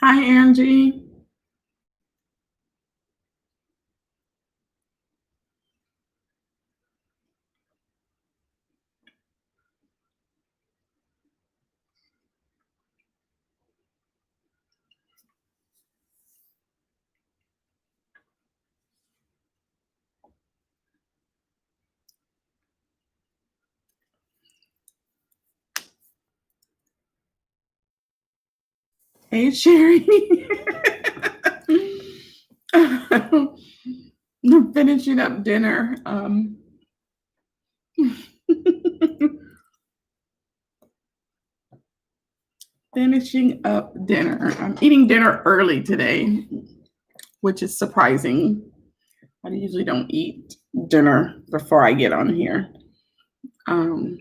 Hi, Angie. Hey, Sherry. I'm finishing up dinner. Finishing up dinner. I'm eating dinner early today, which is surprising. I usually don't eat dinner before I get on here. Um,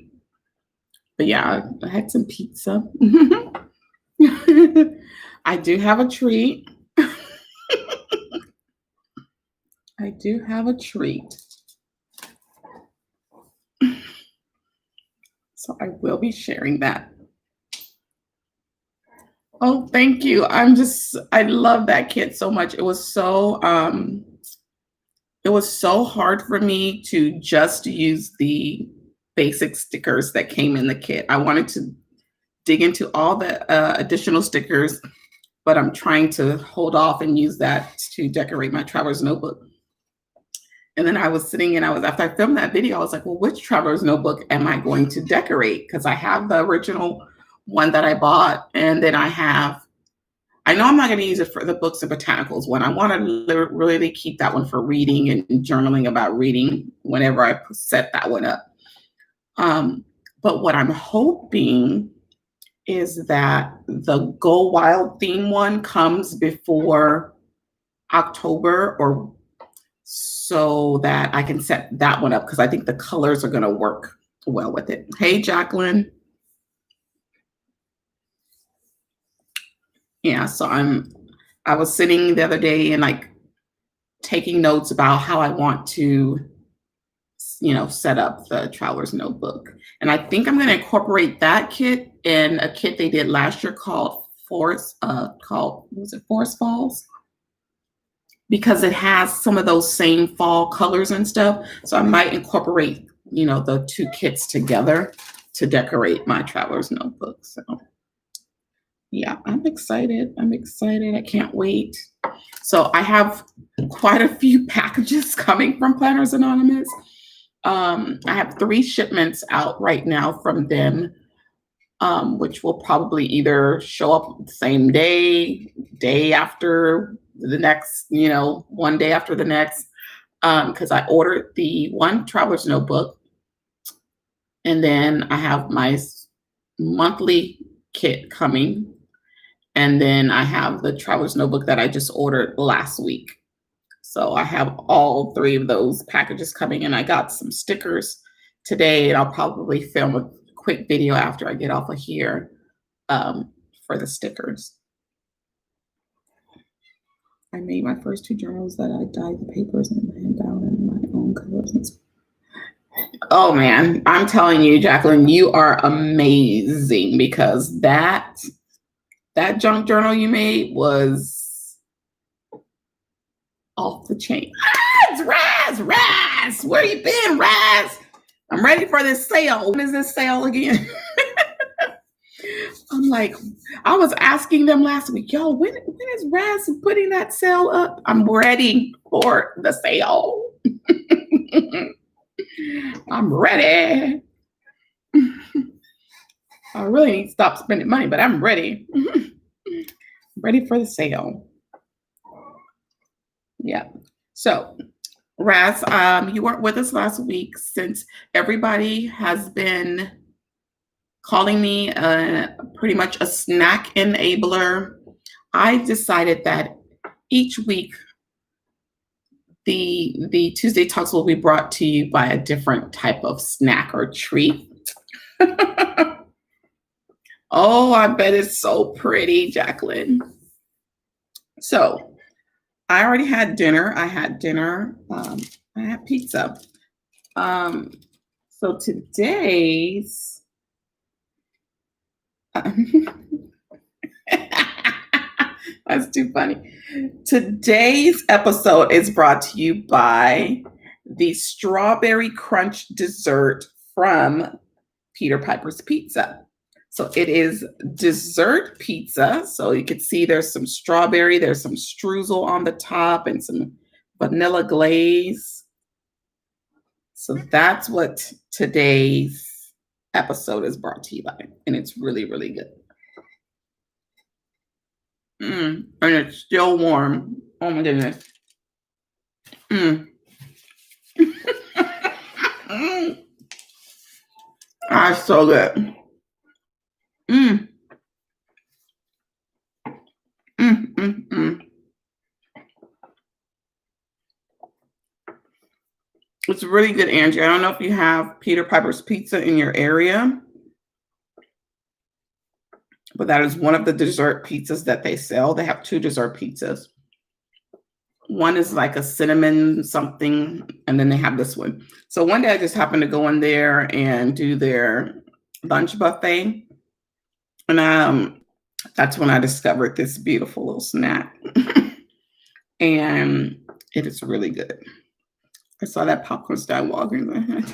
but yeah, I had some pizza. I do have a treat. I do have a treat. So I will be sharing that. Oh, thank you. I love that kit so much. It was so hard for me to just use the basic stickers that came in the kit. I wanted to dig into all the additional stickers, but I'm trying to hold off and use that to decorate my traveler's notebook. And then I was sitting and after I filmed that video, I was like, well, which traveler's notebook am I going to decorate? Because I have the original one that I bought, and then I know I'm not going to use it for the books and botanicals one. I want to really keep that one for reading and journaling about reading whenever I set that one up. But what I'm hoping is that the Go Wild theme one comes before October, or so that I can set that one up, because I think the colors are going to work well with it. Hey, Jacqueline. Yeah, so I was sitting the other day and like taking notes about how I want to, set up the traveler's notebook. And I think I'm going to incorporate that kit in a kit they did last year called Forest Falls? Because it has some of those same fall colors and stuff. So I might incorporate, the two kits together to decorate my traveler's notebook. So yeah, I'm excited. I can't wait. So I have quite a few packages coming from Planners Anonymous. I have 3 shipments out right now from them, which will probably either show up the same day after the next, one day after the next, because I ordered the one traveler's notebook, and then I have my monthly kit coming, and then I have the traveler's notebook that I just ordered last week. So I have all 3 of those packages coming, and I got some stickers today, and I'll probably film a quick video after I get off of here for the stickers. I made my first 2 journals that I dyed the papers and hand out in my own colors. Oh man, I'm telling you, Jacqueline, you are amazing, because that junk journal you made was off the chain. It's Raz, where you been, Raz? I'm ready for this sale. When is this sale again? I'm like, I was asking them last week, yo, when is Raz putting that sale up? I'm ready for the sale. I'm ready. I really need to stop spending money, but I'm ready. Ready for the sale. Yeah. So, Raz, you weren't with us last week since everybody has been calling me pretty much a snack enabler. I decided that each week the Tuesday Talks will be brought to you by a different type of snack or treat. Oh, I bet it's so pretty, Jacqueline. So I already had dinner. I had pizza. So today's That's too funny. Today's episode is brought to you by the Strawberry Crunch dessert from Peter Piper's Pizza. So it is dessert pizza. So you can see there's some strawberry, there's some streusel on the top, and some vanilla glaze. So that's what today's episode is brought to you by. And it's really, really good. And it's still warm. Oh my goodness. Ah, so good. Mm. Mm, mm, mm. It's really good, Angie. I don't know if you have Peter Piper's Pizza in your area, but that is one of the dessert pizzas that they sell. They have two dessert pizzas. One is like a cinnamon something, and then they have this one. So one day I just happened to go in there and do their lunch buffet. And that's when I discovered this beautiful little snack. And it is really good. I saw that popcorn style Walgreens.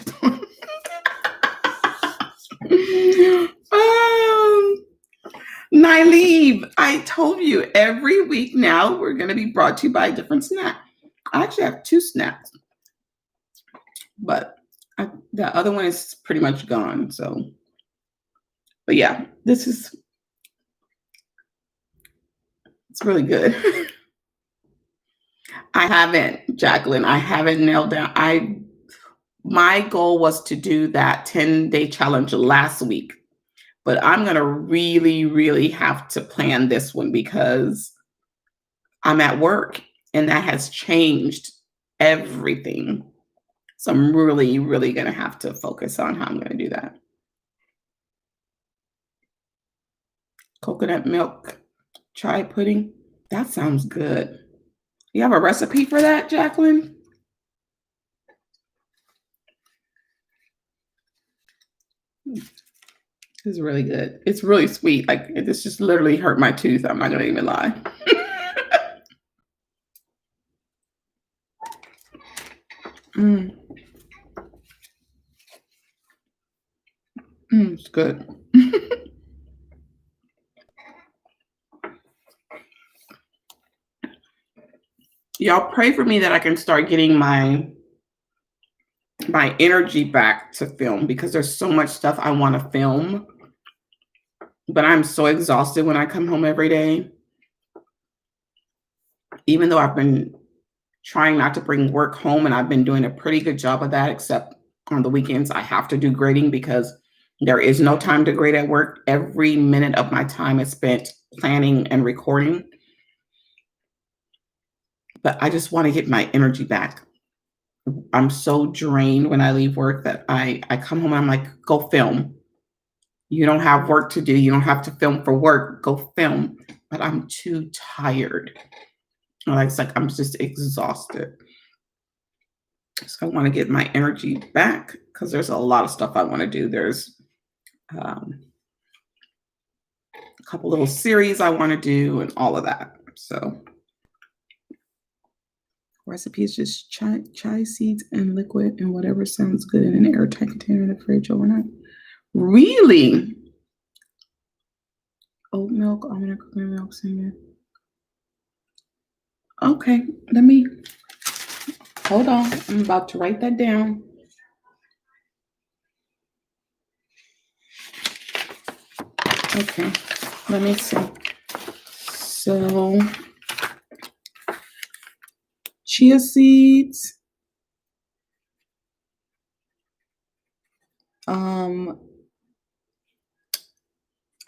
Nyleeb, I told you every week now we're going to be brought to you by a different snack. I actually have two snacks, but the other one is pretty much gone. So, but yeah, it's really good. I haven't, Jacqueline, I haven't nailed down. My goal was to do that 10-day challenge last week, but I'm going to really, really have to plan this one because I'm at work and that has changed everything. So I'm really, really going to have to focus on how I'm going to do that. Coconut milk chai pudding. That sounds good. You have a recipe for that, Jacqueline? It's really good. It's really sweet. Like this just literally hurt my tooth. I'm not gonna even lie. It's good. Y'all pray for me that I can start getting my energy back to film because there's so much stuff I want to film. But I'm so exhausted when I come home every day. Even though I've been trying not to bring work home and I've been doing a pretty good job of that, except on the weekends, I have to do grading because there is no time to grade at work. Every minute of my time is spent planning and recording. But I just want to get my energy back. I'm so drained when I leave work that I come home and I'm like, go film. You don't have work to do. You don't have to film for work. Go film. But I'm too tired. It's like I'm just exhausted. So I want to get my energy back because there's a lot of stuff I want to do. There's a couple little series I want to do and all of that. So recipe is just chai seeds and liquid and whatever sounds good in an airtight container in the fridge overnight. Really? Oat milk, almond and coconut milk, cinnamon. Okay, let me hold on. I'm about to write that down. Okay, let me see. So, chia seeds.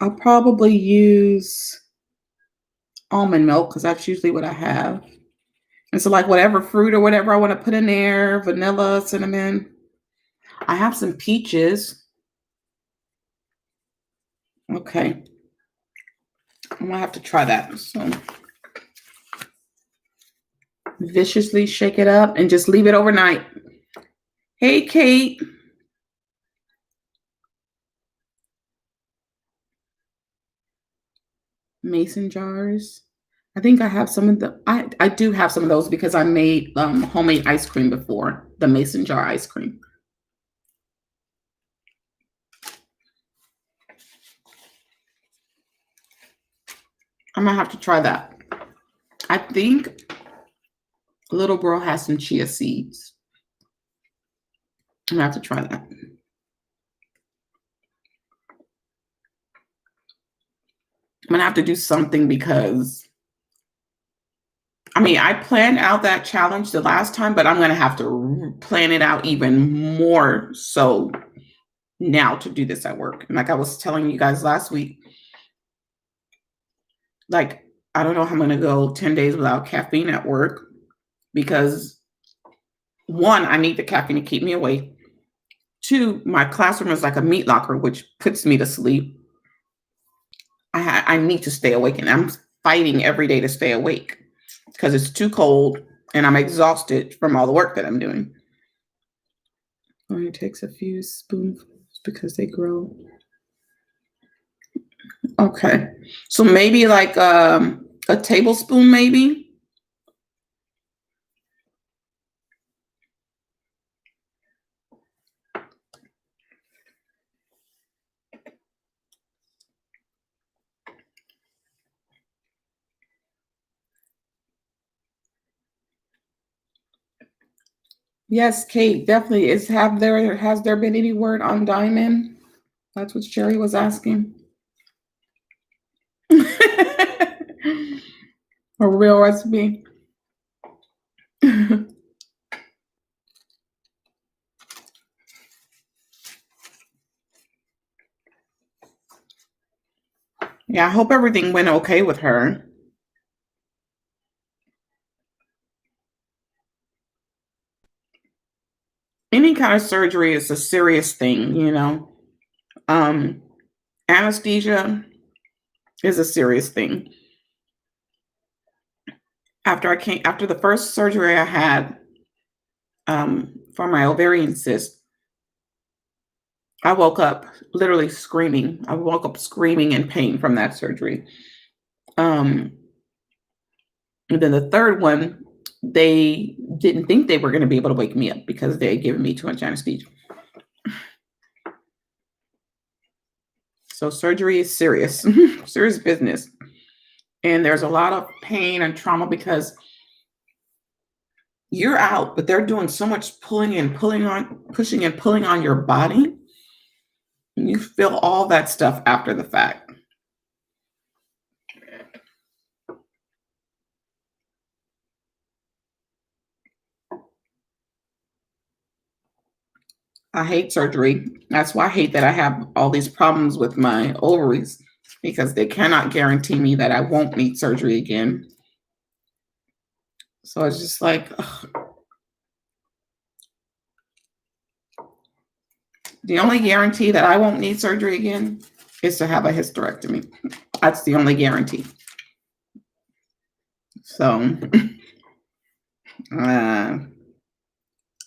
I'll probably use almond milk because that's usually what I have. And so like whatever fruit or whatever I want to put in there, vanilla, cinnamon. I have some peaches. Okay. I'm gonna have to try that. So viciously shake it up and just leave it overnight. Hey, Kate. Mason jars. I think I have some of the I do have some of those because I made homemade ice cream before, the mason jar ice cream. I'm gonna have to try that. I think little girl has some chia seeds. I'm gonna have to try that. I'm gonna have to do something because I mean I planned out that challenge the last time, but I'm gonna have to plan it out even more so now to do this at work. And like I was telling you guys last week, like I don't know how I'm gonna go 10 days without caffeine at work because one, I need the caffeine to keep me awake. Two, my classroom is like a meat locker, which puts me to sleep. I need to stay awake, and I'm fighting every day to stay awake because it's too cold and I'm exhausted from all the work that I'm doing. Only takes a few spoonfuls because they grow. Okay, so maybe like a tablespoon, maybe. Yes, Kate, definitely. Has there been any word on diamond? That's what Sherry was asking. A real recipe. Yeah, I hope everything went okay with her. Any kind of surgery is a serious thing, you know. Um, Anesthesia is a serious thing. After the first surgery I had for my ovarian cyst, I woke up literally screaming. I woke up screaming in pain from that surgery. Um, and then the third one, they didn't think they were going to be able to wake me up because they had given me too much anesthesia. So surgery is serious, serious business. And there's a lot of pain and trauma because you're out, but they're doing so much pushing and pulling on your body. And you feel all that stuff after the fact. I hate surgery. That's why I hate that I have all these problems with my ovaries because they cannot guarantee me that I won't need surgery again. So it's just like, ugh. The only guarantee that I won't need surgery again is to have a hysterectomy. That's the only guarantee. So,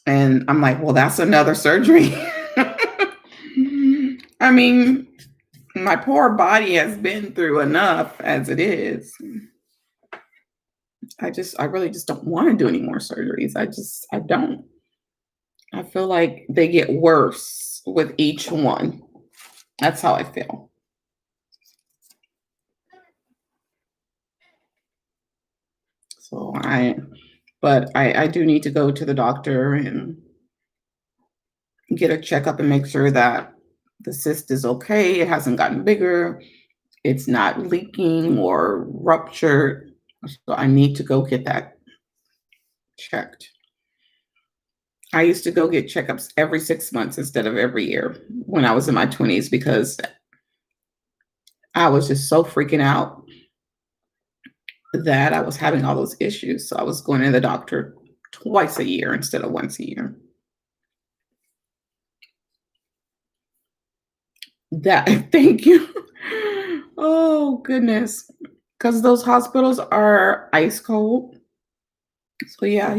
and I'm like, well, that's another surgery. I mean, my poor body has been through enough as it is. I really just don't want to do any more surgeries. I don't. I feel like they get worse with each one. That's how I feel. So I do need to go to the doctor and get a checkup and make sure that the cyst is okay. It hasn't gotten bigger. It's not leaking or ruptured. So I need to go get that checked. I used to go get checkups every 6 months instead of every year when I was in my 20s because I was just so freaking out that I was having all those issues. So I was going to the doctor twice a year instead of once a year. Thank you. Oh, goodness. Because those hospitals are ice cold. So yeah,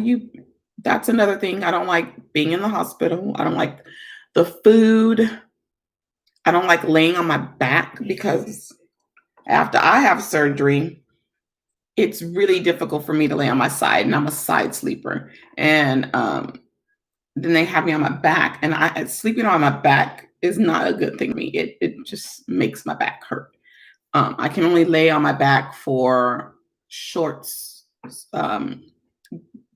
that's another thing. I don't like being in the hospital. I don't like the food. I don't like laying on my back because after I have surgery, it's really difficult for me to lay on my side, and I'm a side sleeper. And then they have me on my back, and I sleeping on my back is not a good thing for me. It just makes my back hurt. I can only lay on my back for short um,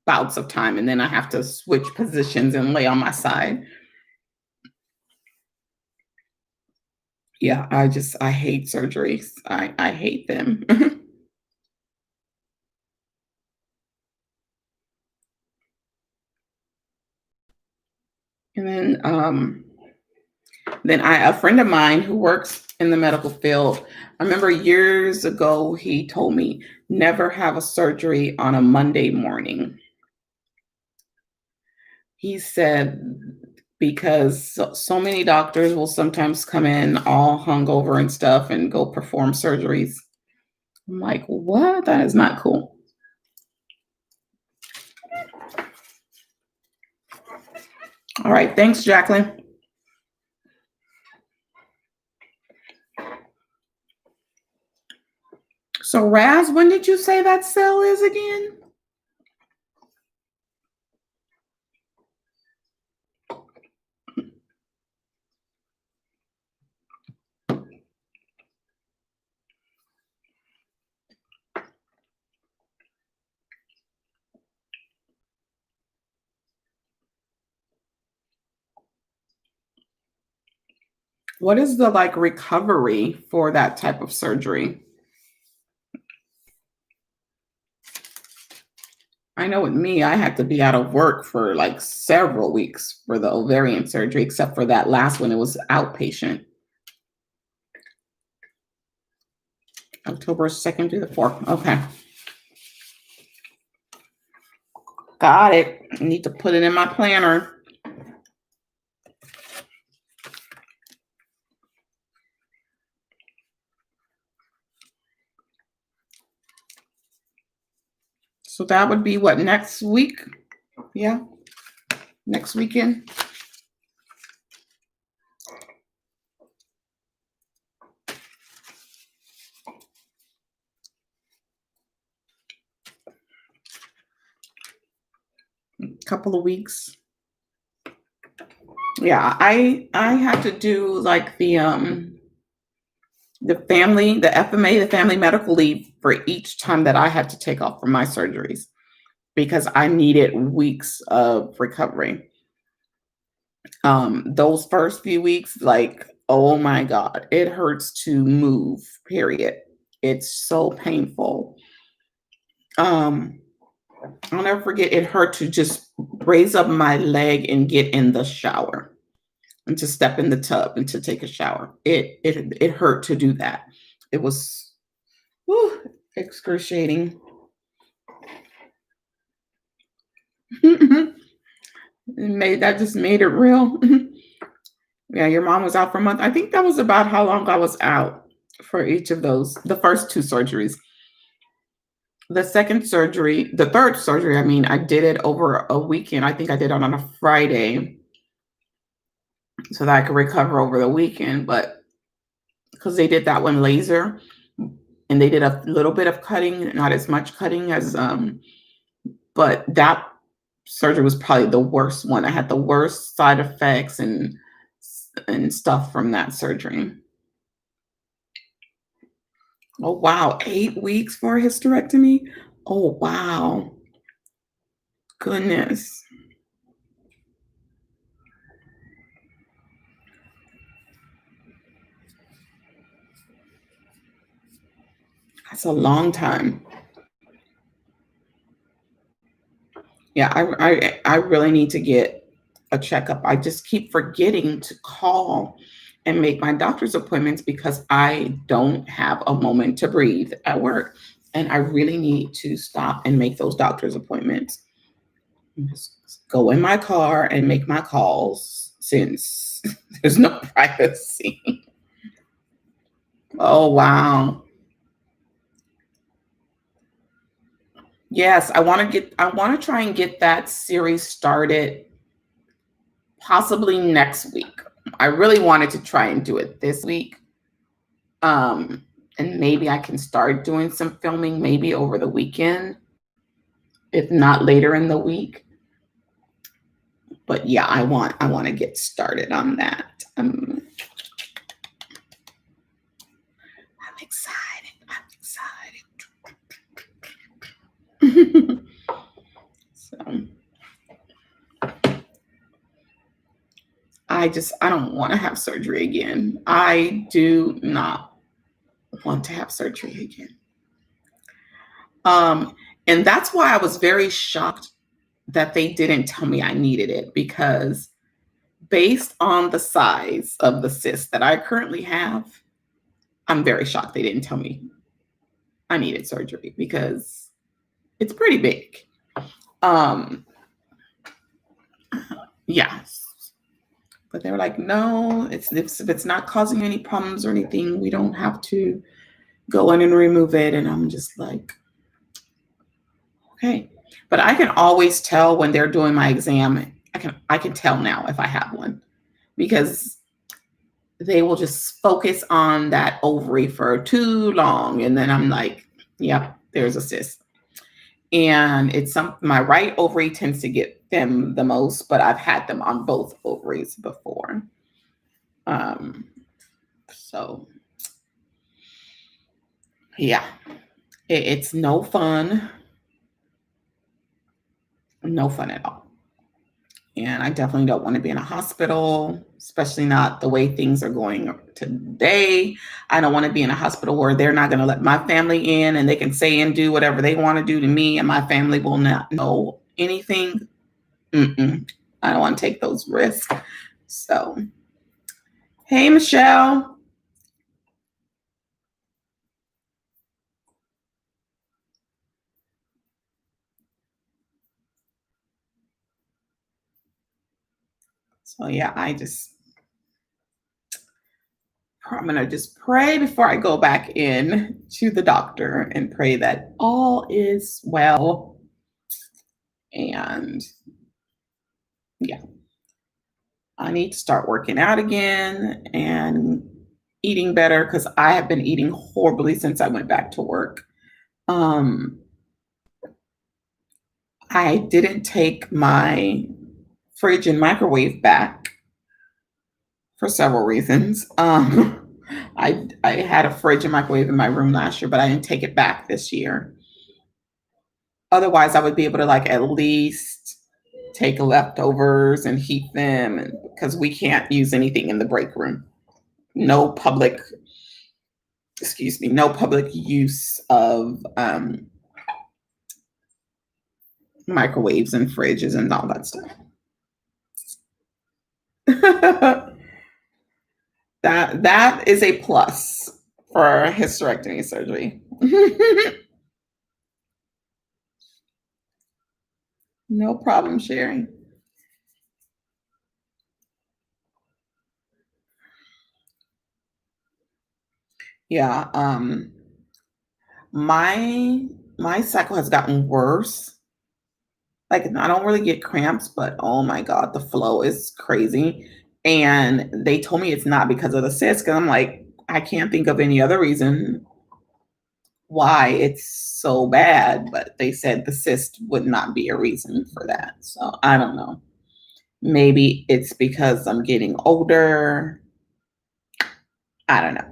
bouts of time, and then I have to switch positions and lay on my side. Yeah, I hate surgeries. I hate them. And then a friend of mine who works in the medical field, I remember years ago he told me never have a surgery on a Monday morning. He said because so many doctors will sometimes come in all hungover and stuff and go perform surgeries. I'm like, what? That is not cool. All right, thanks, Jacqueline. So Raz, when did you say that cell is again? What is the like recovery for that type of surgery? I know with me, I had to be out of work for like several weeks for the ovarian surgery, except for that last one, it was outpatient. October 2nd through the 4th. Okay. Got it. I need to put it in my planner. So that would be what, next week? Yeah. Next weekend. Couple of weeks. Yeah, I had to do like the FMA, the family medical leave for each time that I had to take off from my surgeries because I needed weeks of recovery. Those first few weeks, like, oh my God, it hurts to move, period. It's so painful. I'll never forget it hurt to just raise up my leg and get in the shower and to step in the tub and to take a shower. It hurt to do that. It was excruciating. That just made it real. Yeah, your mom was out for a month. I think that was about how long I was out for each of those, the first two surgeries. The third surgery, I mean, I did it over a weekend. I think I did it on a Friday so that I could recover over the weekend. But because they did that one laser and they did a little bit of cutting, not as much cutting as, but that surgery was probably the worst one. I had the worst side effects and stuff from that surgery. Oh, wow. 8 weeks for a hysterectomy? Oh, wow. Goodness. That's a long time. Yeah, I really need to get a checkup. I just keep forgetting to call and make my doctor's appointments because I don't have a moment to breathe at work. And I really need to stop and make those doctor's appointments. Just go in my car and make my calls since there's no privacy. Oh, wow. Yes, I want to try and get that series started possibly next week. I really wanted to try and do it this week. Um, and maybe I can start doing some filming maybe over the weekend, if not later in the week. But yeah, I want to get started on that. I'm excited. I'm excited. So I don't want to have surgery again. I do not want to have surgery again. And that's why I was very shocked that they didn't tell me I needed it, because based on the size of the cyst that I currently have, I'm very shocked they didn't tell me I needed surgery, because it's pretty big. Yes. But they were like, no, if it's not causing any problems or anything, we don't have to go in and remove it. And I'm just like, okay. But I can always tell when they're doing my exam. I can tell now if I have one, because they will just focus on that ovary for too long. And then I'm like, yep, there's a cyst. And my right ovary tends to get them the most, but I've had them on both ovaries before. So yeah, it's no fun. No fun at all. And I definitely don't want to be in a hospital, especially not the way things are going today. I don't want to be in a hospital where they're not going to let my family in and they can say and do whatever they want to do to me, and my family will not know anything. I don't want to take those risks. So, hey, Michelle. So yeah, I'm gonna just pray before I go back in to the doctor and pray that all is well. And yeah, I need to start working out again and eating better, because I have been eating horribly since I went back to work. I didn't take my fridge and microwave back for several reasons. I had a fridge and microwave in my room last year, but I didn't take it back this year. Otherwise, I would be able to like at least take leftovers and heat them, and because we can't use anything in the break room. No public use of microwaves and fridges and all that stuff. that is a plus for hysterectomy surgery. No problem, Sherry. Yeah, my cycle has gotten worse. Like, I don't really get cramps, but oh my God, the flow is crazy. And they told me it's not because of the cyst, because I'm like, I can't think of any other reason why it's so bad. But they said the cyst would not be a reason for that. So I don't know. Maybe it's because I'm getting older. I don't know.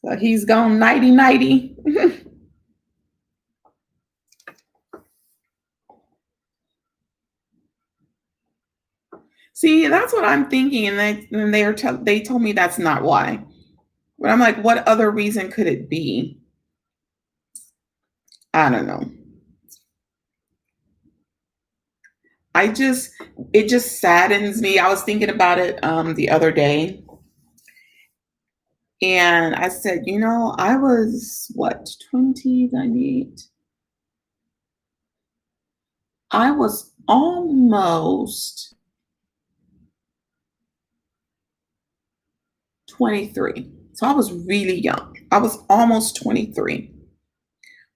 So he's gone nighty nighty. See, that's what I'm thinking, and they told me that's not why. But I'm like, what other reason could it be? I don't know. It just saddens me. I was thinking about it the other day, and I said, I was what, 98? I was almost 23. So I was really young. I was almost 23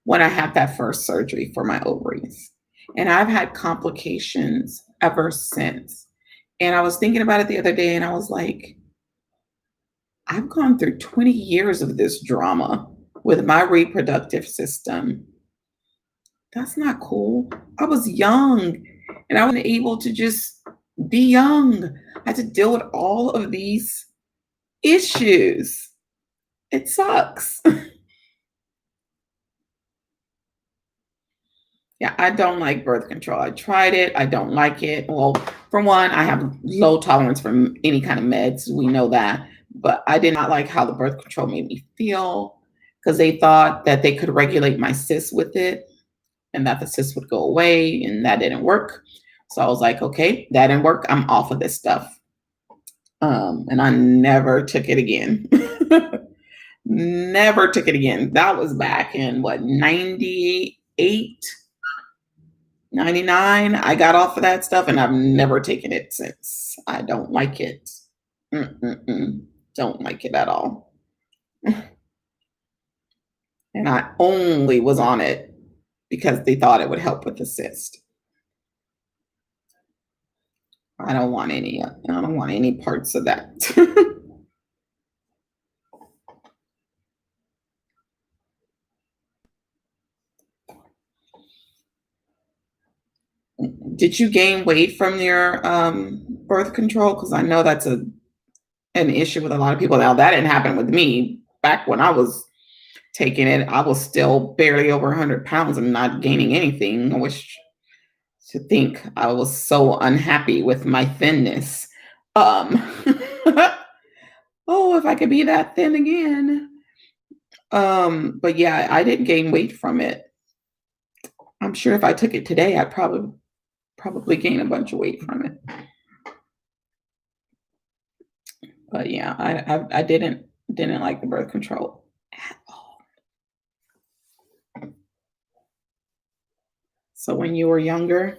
when I had that first surgery for my ovaries. And I've had complications ever since. And I was thinking about it the other day and I was like, I've gone through 20 years of this drama with my reproductive system. That's not cool. I was young and I wasn't able to just be young. I had to deal with all of these issues. It sucks. Yeah, I don't like birth control. I tried it. I don't like it. Well, for one, I have low tolerance for any kind of meds. We know that. But I did not like how the birth control made me feel because they thought that they could regulate my cyst with it and that the cyst would go away, and that didn't work. So I was like, okay, that didn't work. I'm off of this stuff. And I never took it again. Never took it again. That was back in what, 98? 99. I got off of that stuff and I've never taken it since. I don't like it. Mm-mm-mm. Don't like it at all. And I only was on it because they thought it would help with the cyst. I don't want any parts of that. Did you gain weight from your birth control? Because I know that's an issue with a lot of people. Now that didn't happen with me. Back when I was taking it, I was still barely over 100 pounds and not gaining anything. I wish to think I was so unhappy with my thinness. Um, oh, if I could be that thin again. But yeah, I didn't gain weight from it. I'm sure if I took it today, I'd probably gain a bunch of weight from it. But yeah, I didn't like the birth control at all. So when you were younger,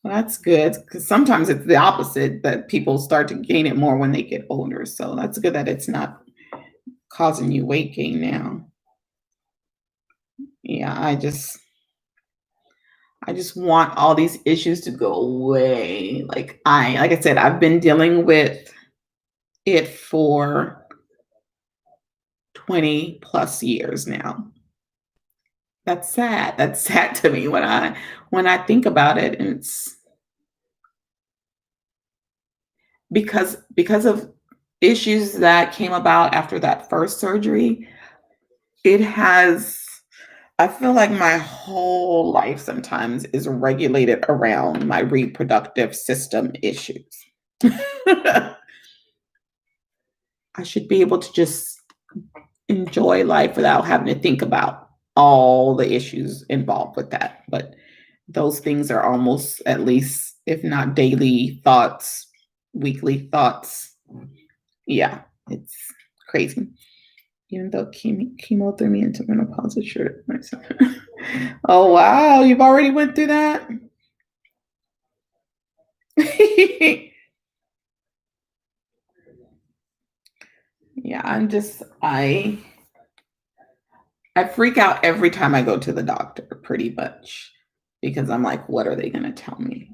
well, that's good because sometimes it's the opposite that people start to gain it more when they get older. So that's good that it's not causing you weight gain now. Yeah, I just want all these issues to go away. Like I said, I've been dealing with it for 20 plus years now. That's sad. That's sad to me when I think about it. And it's because of issues that came about after that first surgery. It has I feel like my whole life sometimes is regulated around my reproductive system issues. I should be able to just enjoy life without having to think about all the issues involved with that. But those things are almost, at least, if not daily thoughts, weekly thoughts. Yeah, it's crazy. Even though chemo threw me into menopause, it sure myself. Oh wow, you've already went through that. Yeah, I freak out every time I go to the doctor, pretty much, because I'm like, what are they gonna tell me?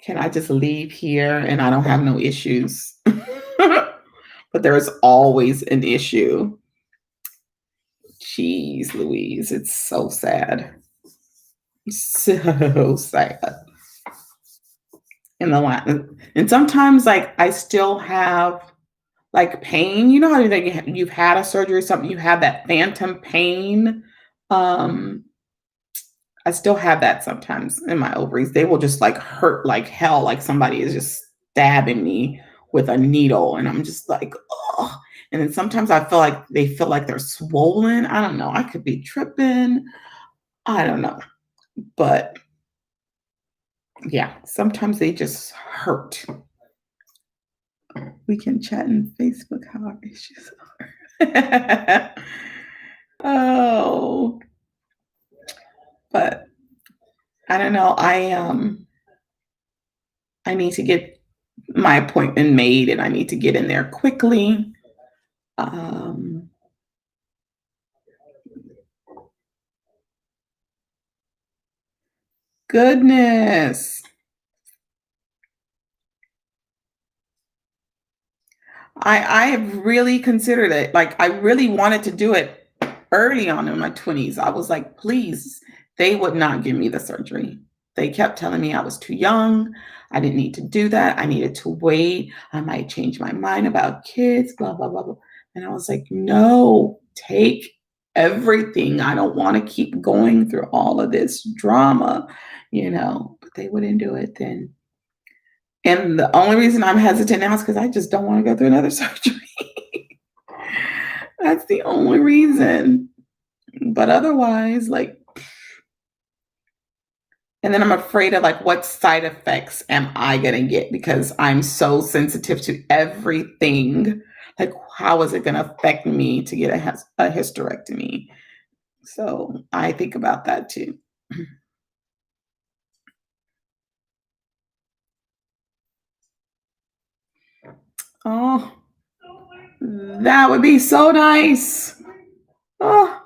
Can I just leave here and I don't have no issues? But there's always an issue. Jeez Louise, it's so sad. So sad. And sometimes like I still have like pain. You know how you've had a surgery or something, you have that phantom pain. Um, I still have that sometimes in my ovaries. They will just like hurt like hell, like somebody is just stabbing me with a needle. And I'm just like, oh. And then sometimes I feel like they feel like they're swollen. I don't know. I could be tripping. I don't know. But yeah, sometimes they just hurt. We can chat in Facebook how our issues are. Oh, but I don't know. I need to get my appointment made and I need to get in there quickly. Um, goodness. I have really considered it. Like, I really wanted to do it early on in my 20s. I was like, please. They would not give me the surgery. They kept telling me I was too young. I didn't need to do that. I needed to wait. I might change my mind about kids, blah, blah, blah, blah. And I was like, no, take everything. I don't want to keep going through all of this drama, but they wouldn't do it then. And the only reason I'm hesitant now is because I just don't want to go through another surgery. That's the only reason. But otherwise, like, and then I'm afraid of like what side effects am I gonna get because I'm so sensitive to everything. Like, how is it gonna affect me to get a hysterectomy? So I think about that too. Oh, that would be so nice. Oh,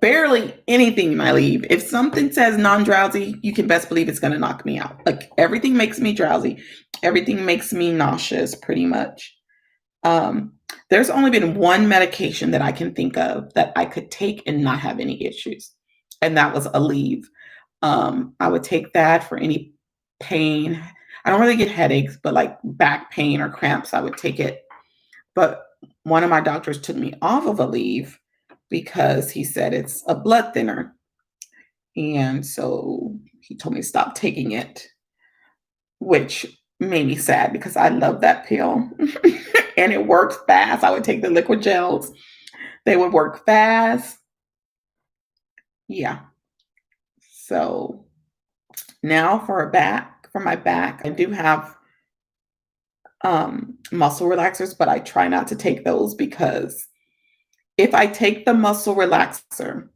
barely anything in my leave. If something says non-drowsy, you can best believe it's going to knock me out. Like, everything makes me drowsy. Everything makes me nauseous pretty much. Um, there's only been one medication that I can think of that I could take and not have any issues, and that was Aleve. I would take that for any pain. I don't really get headaches, but like back pain or cramps, I would take it. But one of my doctors took me off of Aleve because he said it's a blood thinner. And so he told me to stop taking it, which made me sad because I love that pill. And it worked fast. I would take the liquid gels, they would work fast. Yeah. So now for my back, I do have muscle relaxers, but I try not to take those because if I take the muscle relaxer,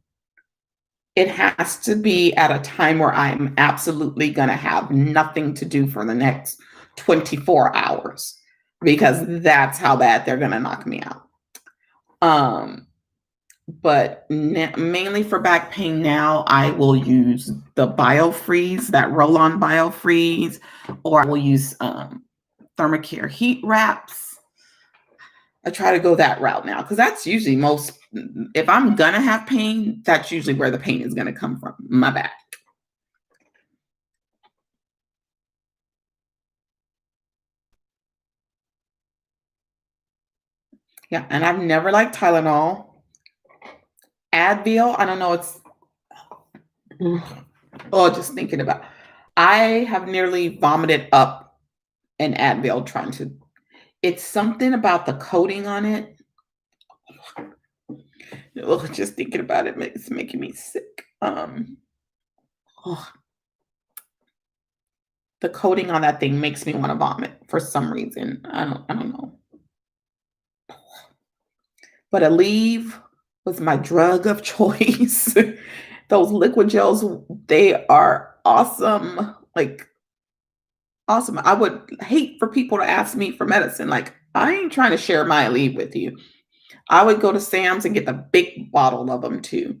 it has to be at a time where I'm absolutely going to have nothing to do for the next 24 hours because that's how bad they're going to knock me out. But mainly for back pain now, I will use the BioFreeze, that roll-on BioFreeze, or I will use Thermacare heat wraps. I try to go that route now because that's usually if I'm gonna have pain, that's usually where the pain is gonna come from, my back. Yeah, and I've never liked Tylenol. Advil, I don't know, just thinking about, I have nearly vomited up an Advil it's something about the coating on it. Just thinking about it's making me sick. The coating on that thing makes me want to vomit for some reason. I don't know. But Aleve was my drug of choice. Those liquid gels, they are awesome. Like, awesome. I would hate for people to ask me for medicine. Like, I ain't trying to share my Aleve with you. I would go to Sam's and get the big bottle of them too.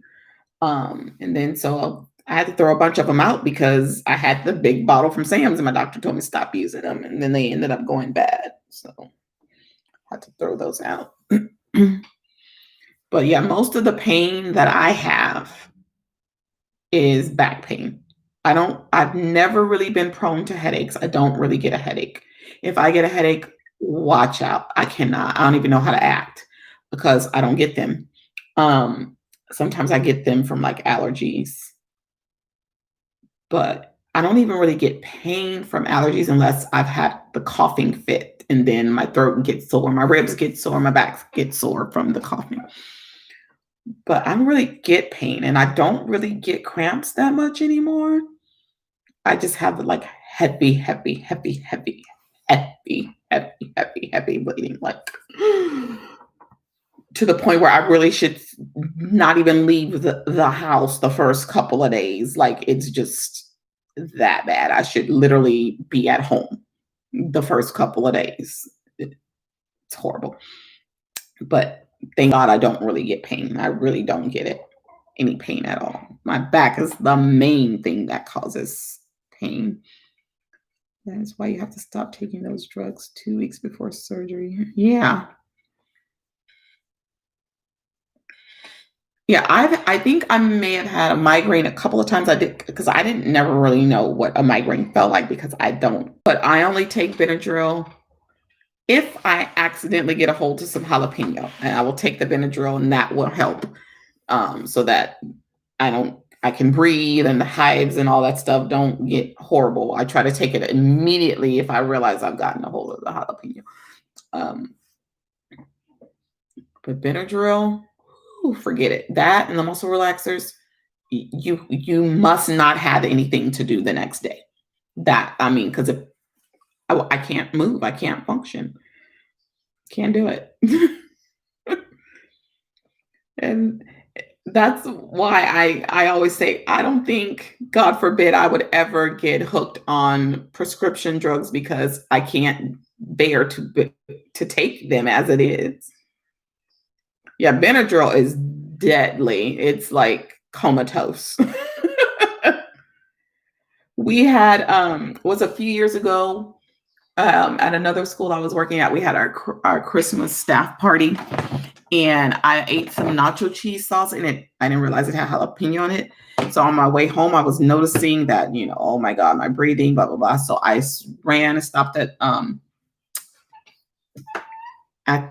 And then so I had to throw a bunch of them out because I had the big bottle from Sam's and my doctor told me to stop using them. And then they ended up going bad. So I had to throw those out. But yeah, most of the pain that I have is back pain. I've never really been prone to headaches. I don't really get a headache. If I get a headache, watch out. I don't even know how to act because I don't get them. Sometimes I get them from like allergies, but I don't even really get pain from allergies unless I've had the coughing fit and then my throat gets sore, my ribs get sore, my back gets sore from the coughing. But I don't really get pain and I don't really get cramps that much anymore. I just have like heavy, heavy, heavy, heavy, heavy, heavy, heavy, heavy bleeding, like to the point where I really should not even leave the house the first couple of days. Like, it's just that bad. I should literally be at home the first couple of days. It's horrible. But thank God I don't really get pain. I really don't get any pain at all. My back is the main thing that causes pain. That is why you have to stop taking those drugs 2 weeks before surgery. Yeah. Yeah, I think I may have had a migraine a couple of times. I did because I didn't never really know what a migraine felt like because I don't. But I only take Benadryl if I accidentally get a hold of some jalapeno, and I will take the Benadryl, and that will help, so that I can breathe and the hives and all that stuff don't get horrible. I try to take it immediately if I realize I've gotten a hold of the jalapeno. Um, but Benadryl, ooh, forget it. That and the muscle relaxers, you must not have anything to do the next day. That I mean, because if I can't move, I can't function, can't do it. And that's why I always say I don't think, God forbid, I would ever get hooked on prescription drugs because I can't bear to take them as it is. Yeah, Benadryl is deadly. It's like comatose. We had was a few years ago, at another school I was working at, we had our Christmas staff party, and I ate some nacho cheese sauce in it. I didn't realize it had jalapeno on it. So on my way home, I was noticing that, oh my God, my breathing, blah, blah, blah. So I ran and stopped at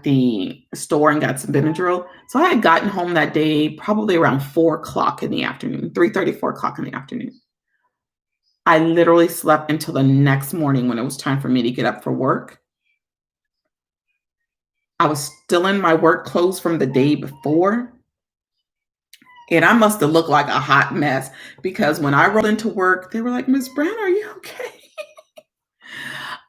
the store and got some Benadryl. So I had gotten home that day probably around 4 o'clock in the afternoon, 3:30, 4 o'clock in the afternoon. I literally slept until the next morning when it was time for me to get up for work. I was still in my work clothes from the day before. And I must have looked like a hot mess because when I rolled into work, they were like, "Miss Brown, are you okay?"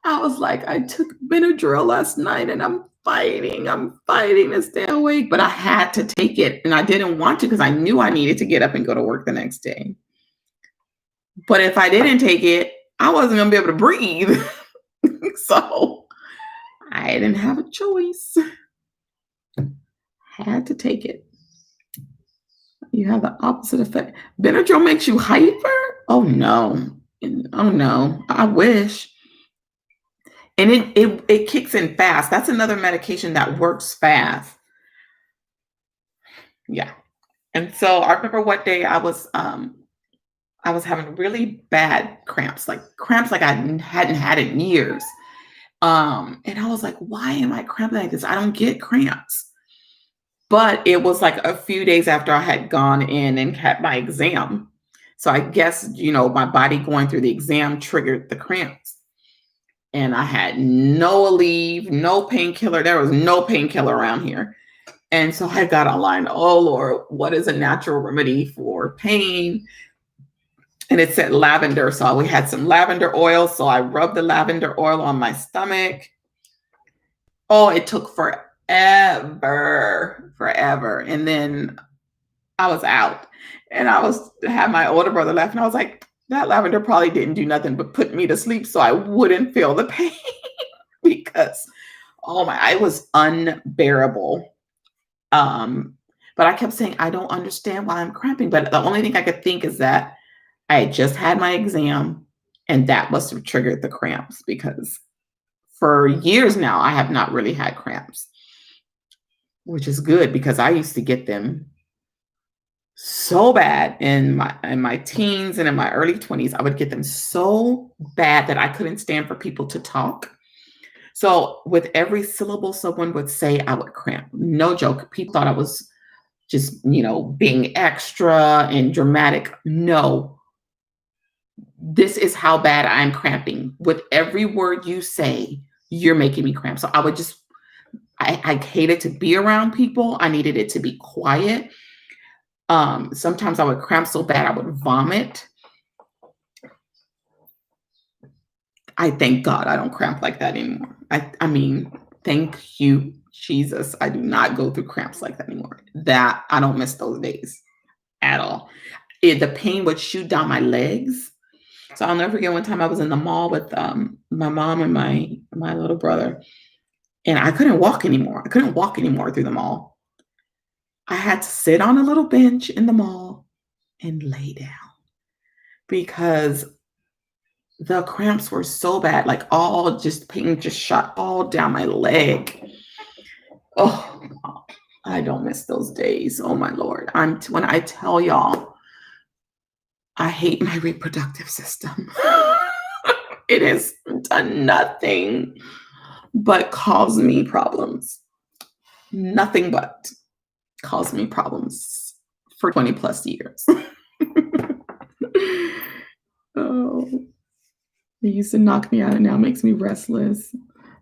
I was like, "I took Benadryl last night and I'm fighting to stay awake, but I had to take it. And I didn't want to because I knew I needed to get up and go to work the next day. But if I didn't take it, I wasn't going to be able to breathe." So I didn't have a choice. Had to take it. You have the opposite effect. Benadryl makes you hyper? Oh no. Oh no. I wish. And it kicks in fast. That's another medication that works fast. Yeah. And so I remember what day I was having really bad cramps like I hadn't had in years. And I was like, why am I cramping like this? I don't get cramps. But it was like a few days after I had gone in and had my exam. So I guess, my body going through the exam triggered the cramps. And I had no Aleve, no painkiller. There was no painkiller around here. And so I got online, oh Lord, what is a natural remedy for pain? And it said lavender. So we had some lavender oil. So I rubbed the lavender oil on my stomach. Oh, it took forever. And then I was out, and had my older brother laugh, and I was like, that lavender probably didn't do nothing but put me to sleep so I wouldn't feel the pain because it was unbearable. But I kept saying, I don't understand why I'm cramping. But the only thing I could think is that I had just had my exam and that must have triggered the cramps because for years now, I have not really had cramps, which is good because I used to get them so bad in my teens and in my early 20s. I would get them so bad that I couldn't stand for people to talk. So with every syllable someone would say, I would cramp. No joke. People thought I was just, being extra and dramatic. No, this is how bad I'm cramping. With every word you say, you're making me cramp. So I hated to be around people. I needed it to be quiet. Sometimes I would cramp so bad I would vomit. I thank God I don't cramp like that anymore. I mean, thank you, Jesus. I do not go through cramps like that anymore. That I don't miss those days at all. The pain would shoot down my legs. So I'll never forget one time I was in the mall with my mom and my little brother, and I couldn't walk anymore. I couldn't walk anymore through the mall. I had to sit on a little bench in the mall and lay down because the cramps were so bad, like all just pain just shot all down my leg. Oh, I don't miss those days. Oh my Lord. When I tell y'all, I hate my reproductive system. It has done nothing but cause me problems. Nothing but cause me problems for 20 plus years. Oh, it used to knock me out and now makes me restless.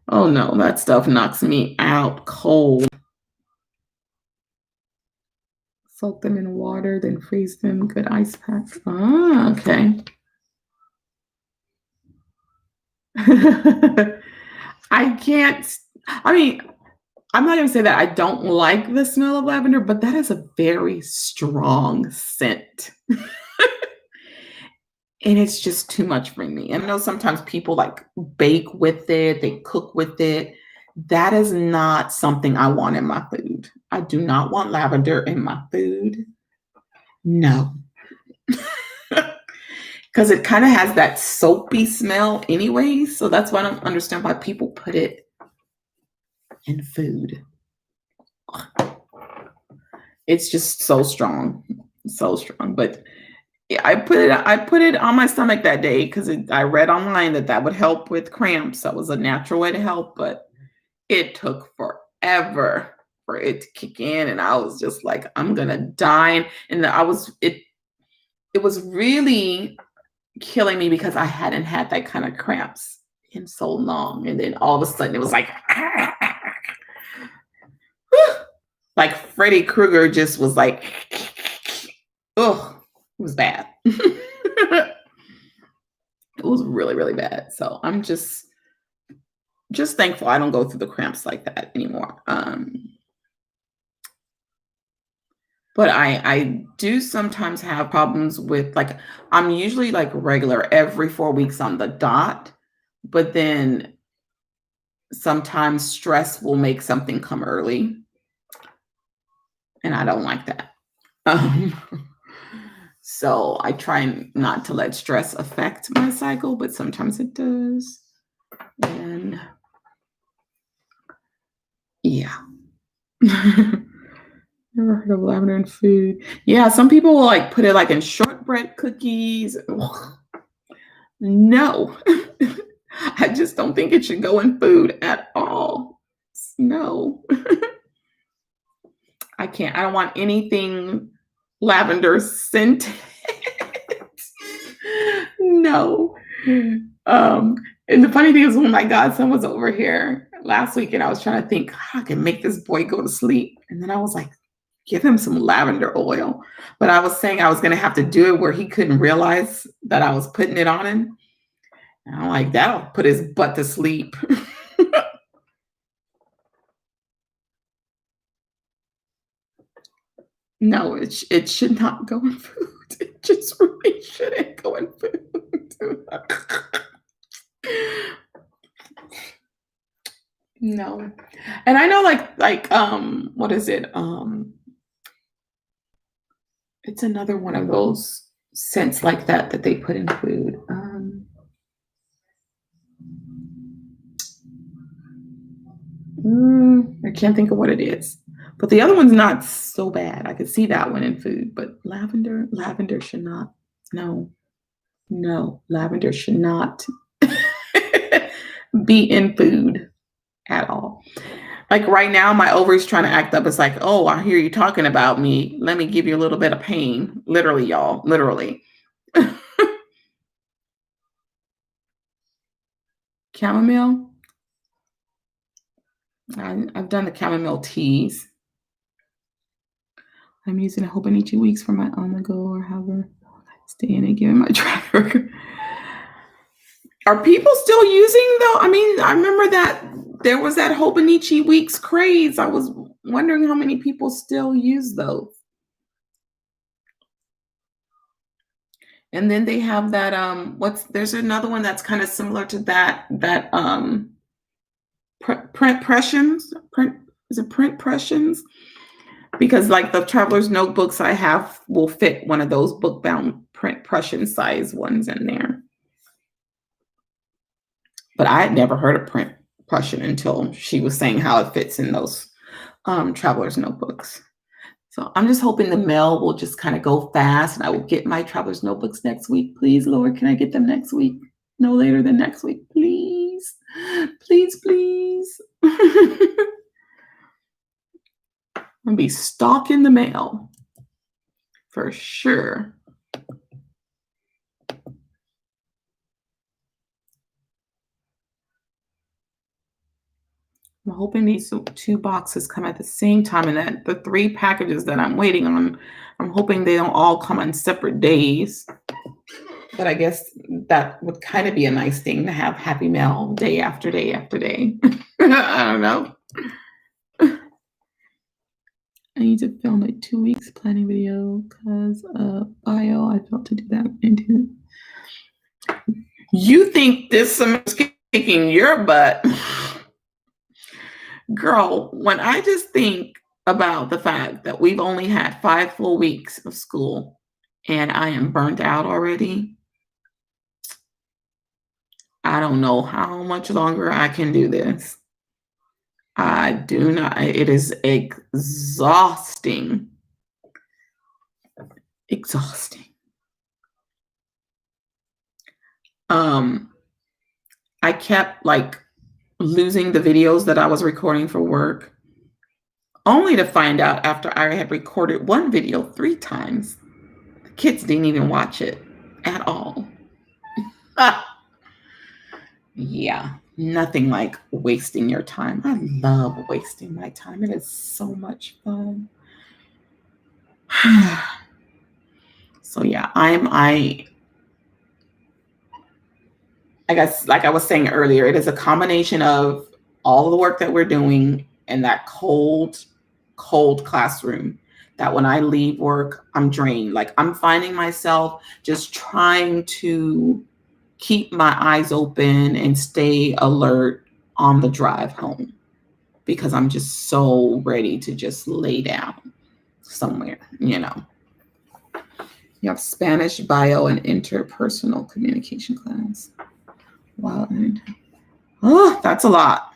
Oh no, that stuff knocks me out cold. Soak them in water, then freeze them. Good ice pack. Ah, okay. I can't. I mean, I'm not going to say that I don't like the smell of lavender, but that is a very strong scent. And it's just too much for me. And I know sometimes people like bake with it, they cook with it. That is not something I want in my food. I do not want lavender in my food. No. Because it kind of has that soapy smell anyway. So that's why I don't understand why people put it in food. It's just so strong. So strong. But yeah, I put it on my stomach that day because I read online that would help with cramps. That was a natural way to help, but it took forever for it to kick in, and I was just like, I'm gonna die. And it was really killing me because I hadn't had that kind of cramps in so long, and then all of a sudden it was like, like Freddy Krueger just was like, ugh, it was bad. It was really, really bad. So I'm just thankful I don't go through the cramps like that anymore. But I do sometimes have problems with like I'm usually like regular every 4 weeks on the dot, but then sometimes stress will make something come early, and I don't like that. Um, so I try not to let stress affect my cycle, but sometimes it does. And yeah. Never heard of lavender in food. Yeah, some people will like put it like in shortbread cookies. Ugh. No. I just don't think it should go in food at all. No. I can't. I don't want anything lavender scented. No. And the funny thing is when my godson was over here last week and I was trying to think how I can make this boy go to sleep. And then I was like, give him some lavender oil. But I was saying I was going to have to do it where he couldn't realize that I was putting it on him. And I'm like, that'll put his butt to sleep. No, it should not go in food. It just really shouldn't go in food. No. And I know what is it? It's another one of those scents like that they put in food. I can't think of what it is. But the other one's not so bad. I could see that one in food, but lavender should not. No. No, lavender should not be in food at all. Like right now, my ovaries trying to act up. It's like, oh, I hear you talking about me. Let me give you a little bit of pain. Literally, y'all. Literally. Chamomile. I've done the chamomile teas. I'm using a Hobonichi weeks for my Omegle or however. Stay in and give my track record. Are people still using though? I mean, I remember that there was that Hobonichi weeks craze. I was wondering how many people still use those. And then they have that there's another one that's kind of similar to that print pressions. Is it print pressions? because like the traveler's notebooks I have will fit one of those book bound print Prussian size ones in there. But I had never heard of print Prussian until she was saying how it fits in those traveler's notebooks. So I'm just hoping the mail will just kind of go fast and I will get my traveler's notebooks next week. Please, Lord, can I get them next week? No later than next week, please. Please, please. I'm gonna be stalking the mail for sure. I'm hoping these two boxes come at the same time and that the 3 packages that I'm waiting on, I'm hoping they don't all come on separate days. But I guess that would kind of be a nice thing to have Happy Mail day after day after day. I don't know. I need to film a 2 weeks planning video because bio. I failed to do that. You think this semester's kicking your butt? Girl, when I just think about the fact that we've only had 5 full weeks of school and I am burnt out already, I don't know how much longer I can do this. I do not. It is exhausting. Exhausting. I kept like losing the videos that I was recording for work, only to find out after I had recorded one video 3 times, the kids didn't even watch it at all. Yeah, nothing like wasting your time. I love wasting my time. It is so much fun. So yeah, I guess like I was saying earlier, it is a combination of all the work that we're doing and that cold classroom that when I leave work, I'm drained. Like I'm finding myself just trying to keep my eyes open and stay alert on the drive home because I'm just so ready to just lay down somewhere, you know. You have Spanish, bio, and interpersonal communication class. Wow. Oh, that's a lot.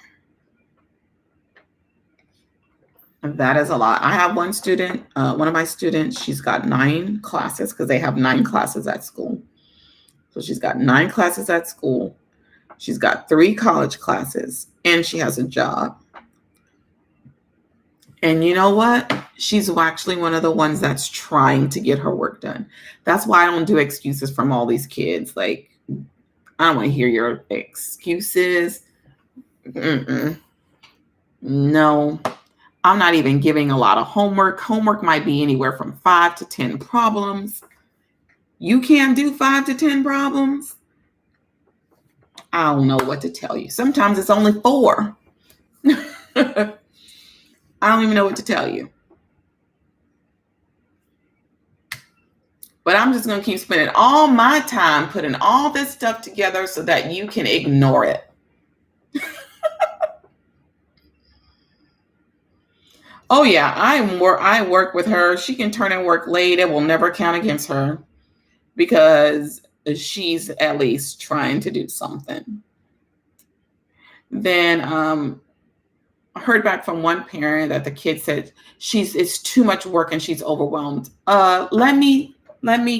That is a lot. I have one student, one of my students, she's got 9 classes because they have 9 classes at school. So she's got 9 classes at school. She's got 3 college classes and she has a job. And you know what? She's actually one of the ones that's trying to get her work done. That's why I don't do excuses from all these kids. Like, I don't want to hear your excuses. No, I'm not even giving a lot of homework. Homework might be anywhere from 5 to 10 problems. You can't do 5 to 10 problems? I don't know what to tell you. Sometimes it's only 4. I don't even know what to tell you. But I'm just going to keep spending all my time putting all this stuff together so that you can ignore it. Oh yeah, I work with her. She can turn in work late. It will never count against her because she's at least trying to do something. Then I heard back from one parent that the kid said it's too much work and she's overwhelmed. Let me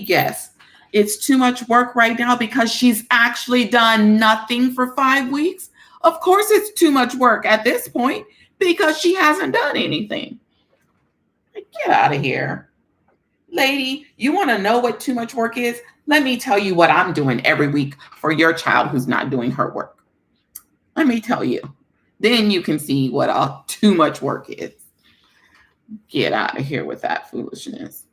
guess. It's too much work right now because she's actually done nothing for 5 weeks. Of course it's too much work at this point because she hasn't done anything. Get out of here. Lady, you want to know what too much work is? Let me tell you what I'm doing every week for your child who's not doing her work. Let me tell you. Then you can see what too much work is. Get out of here with that foolishness.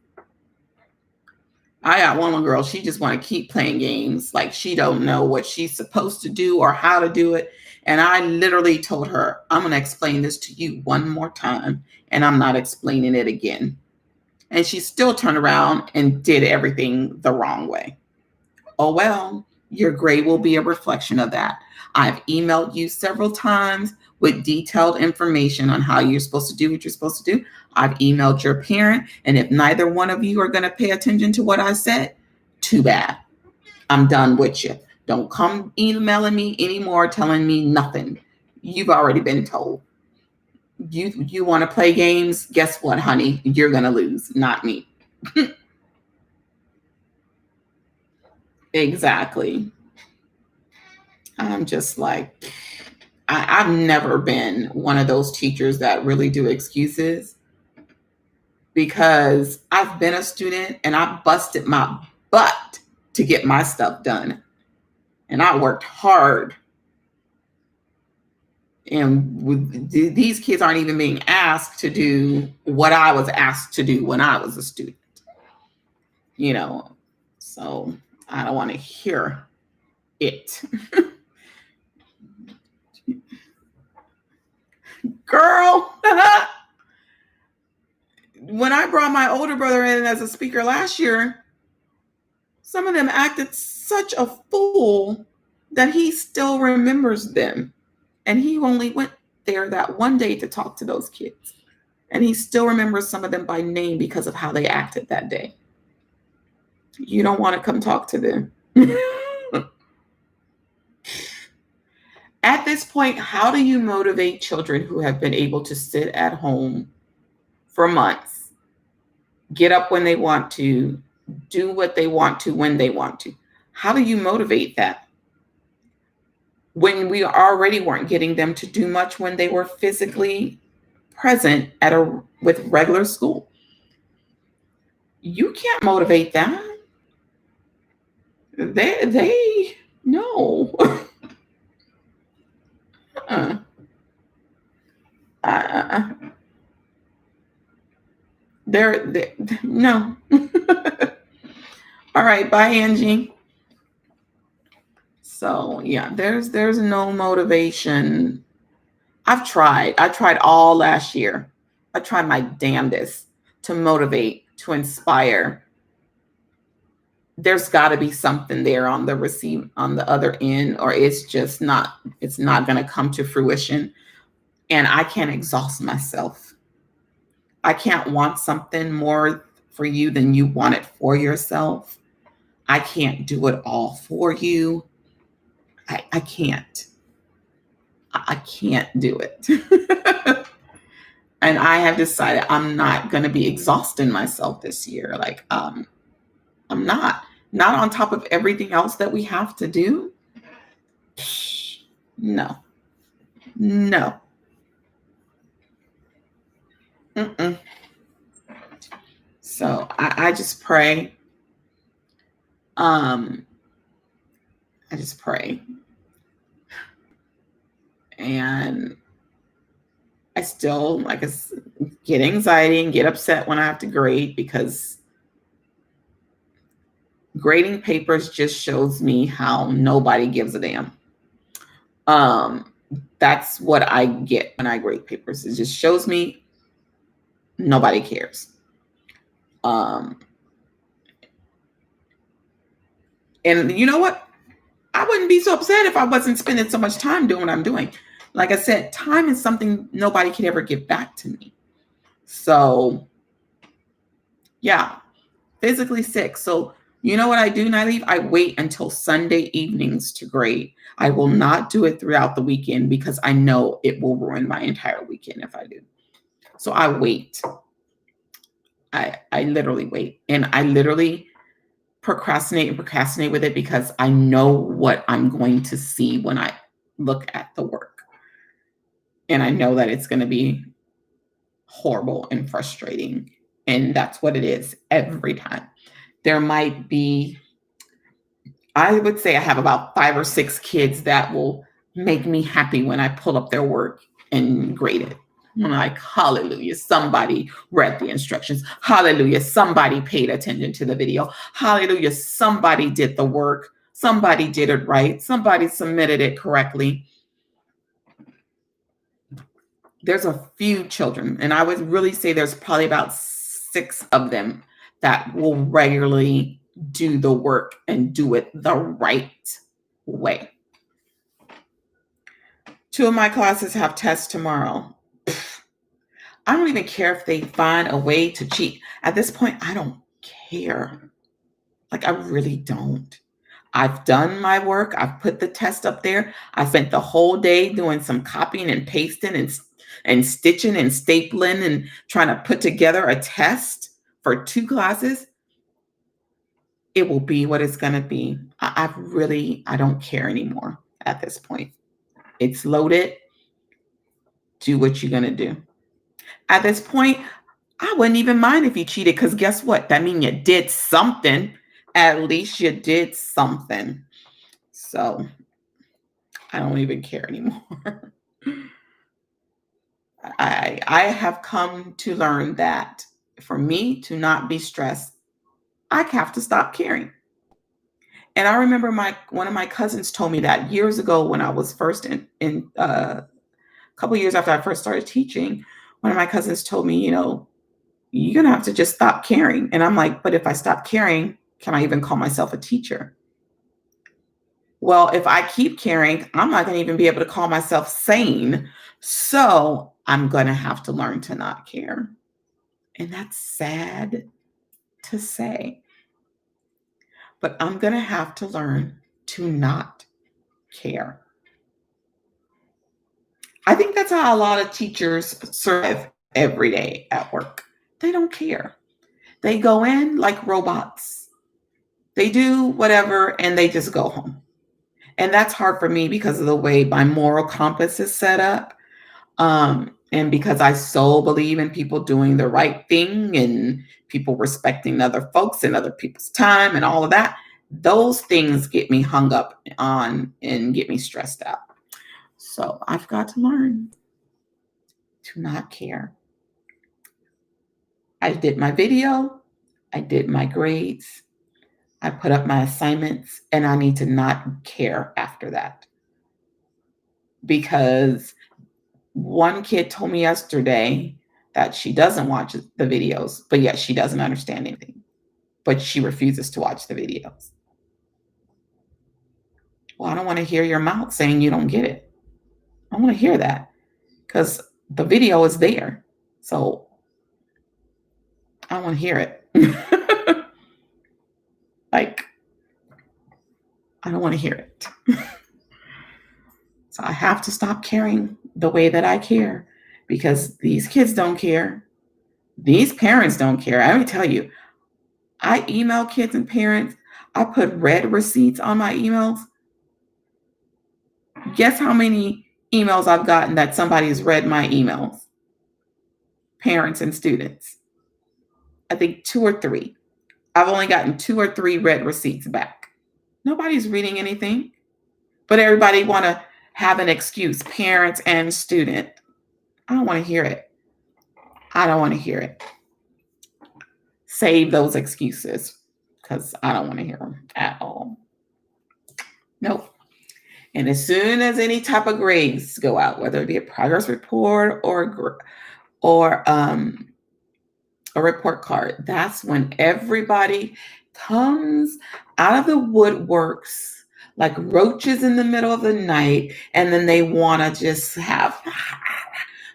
I got one girl, she just want to keep playing games. Like she don't know what she's supposed to do or how to do it. And I literally told her, I'm going to explain this to you one more time. And I'm not explaining it again. And she still turned around and did everything the wrong way. Oh, well, your grade will be a reflection of that. I've emailed you several times. with detailed information on how you're supposed to do what you're supposed to do. I've emailed your parent, and if neither one of you are going to pay attention to what I said, too bad. I'm done with you. Don't come emailing me anymore telling me nothing. You've already been told. You want to play games? Guess what, honey? You're going to lose, not me. Exactly. I'm just like, I've never been one of those teachers that really do excuses, because I've been a student and I busted my butt to get my stuff done. And I worked hard. And these kids aren't even being asked to do what I was asked to do when I was a student. So I don't want to hear it. Girl, when I brought my older brother in as a speaker last year, some of them acted such a fool that he still remembers them. And he only went there that one day to talk to those kids. And he still remembers some of them by name because of how they acted that day. You don't want to come talk to them. At this point, how do you motivate children who have been able to sit at home for months, get up when they want to, do what they want to when they want to? How do you motivate that when we already weren't getting them to do much when they were physically present with regular school? You can't motivate that. They no. They're no. All right, bye, Angie. So yeah, there's no motivation. I tried all last year. I tried my damnedest to motivate, to inspire. There's got to be something there on the other end, or it's not going to come to fruition. And I can't exhaust myself. I can't want something more for you than you want it for yourself. I can't do it all for you. I can't. I can't do it. And I have decided I'm not going to be exhausting myself this year. Like, I'm not on top of everything else that we have to do. No. Mm-mm. So I just pray. I just pray. And I still get anxiety and get upset when I have to grade, because grading papers just shows me how nobody gives a damn. That's what I get when I grade papers. It just shows me nobody cares. And you know what? I wouldn't be so upset if I wasn't spending so much time doing what I'm doing. Like I said, time is something nobody can ever give back to me. So yeah, physically sick. So you know what I do, Nyleave? I wait until Sunday evenings to grade. I will not do it throughout the weekend, because I know it will ruin my entire weekend if I do. So I wait. I literally wait. And I literally procrastinate with it, because I know what I'm going to see when I look at the work. And I know that it's going to be horrible and frustrating. And that's what it is every time. There might be, I would say I have about 5 or 6 kids that will make me happy when I pull up their work and grade it. I'm like, hallelujah, somebody read the instructions. Hallelujah, somebody paid attention to the video. Hallelujah, somebody did the work. Somebody did it right. Somebody submitted it correctly. There's a few children, and I would really say there's probably about 6 of them that will regularly do the work and do it the right way. Two of my classes have tests tomorrow. I don't even care if they find a way to cheat. At this point, I don't care. Like, I really don't. I've done my work. I've put the test up there. I spent the whole day doing some copying and pasting and stitching and stapling and trying to put together a test for two classes. It will be what it's going to be. I don't care anymore at this point. It's loaded. Do what you're going to do. At this point, I wouldn't even mind if you cheated, because guess what? That means you did something. At least you did something. So I don't even care anymore. I have come to learn that for me to not be stressed, I have to stop caring. And I remember one of my cousins told me that years ago when I was first in a couple years after I first started teaching. One of my cousins told me, you're gonna have to just stop caring. And I'm like, but if I stop caring, can I even call myself a teacher? Well, if I keep caring, I'm not going to even be able to call myself sane. So I'm going to have to learn to not care. And that's sad to say. But I'm going to have to learn to not care. I think that's how a lot of teachers survive every day at work. They don't care. They go in like robots. They do whatever and they just go home. And that's hard for me because of the way my moral compass is set up. And because I so believe in people doing the right thing and people respecting other folks and other people's time and all of that, those things get me hung up on and get me stressed out. So I've got to learn to not care. I did my video, I did my grades, I put up my assignments, and I need to not care after that. Because one kid told me yesterday that she doesn't watch the videos, but yet she doesn't understand anything. But she refuses to watch the videos. Well, I don't want to hear your mouth saying you don't get it. I want to hear that because the video is there. So I want to hear it. Like, I don't want to hear it. So I have to stop caring the way that I care because these kids don't care. These parents don't care. Let me tell you, I email kids and parents. I put red receipts on my emails. Guess how many emails I've gotten that somebody has read my emails? Parents and students. I think 2 or 3. I've only gotten 2 or 3 red receipts back. Nobody's reading anything, but everybody want to have an excuse, parents and student. I don't want to hear it. I don't want to hear it. Save those excuses because I don't want to hear them at all. Nope. And as soon as any type of grades go out, whether it be a progress report or a report card, that's when everybody comes out of the woodworks like roaches in the middle of the night, and then they want to just have,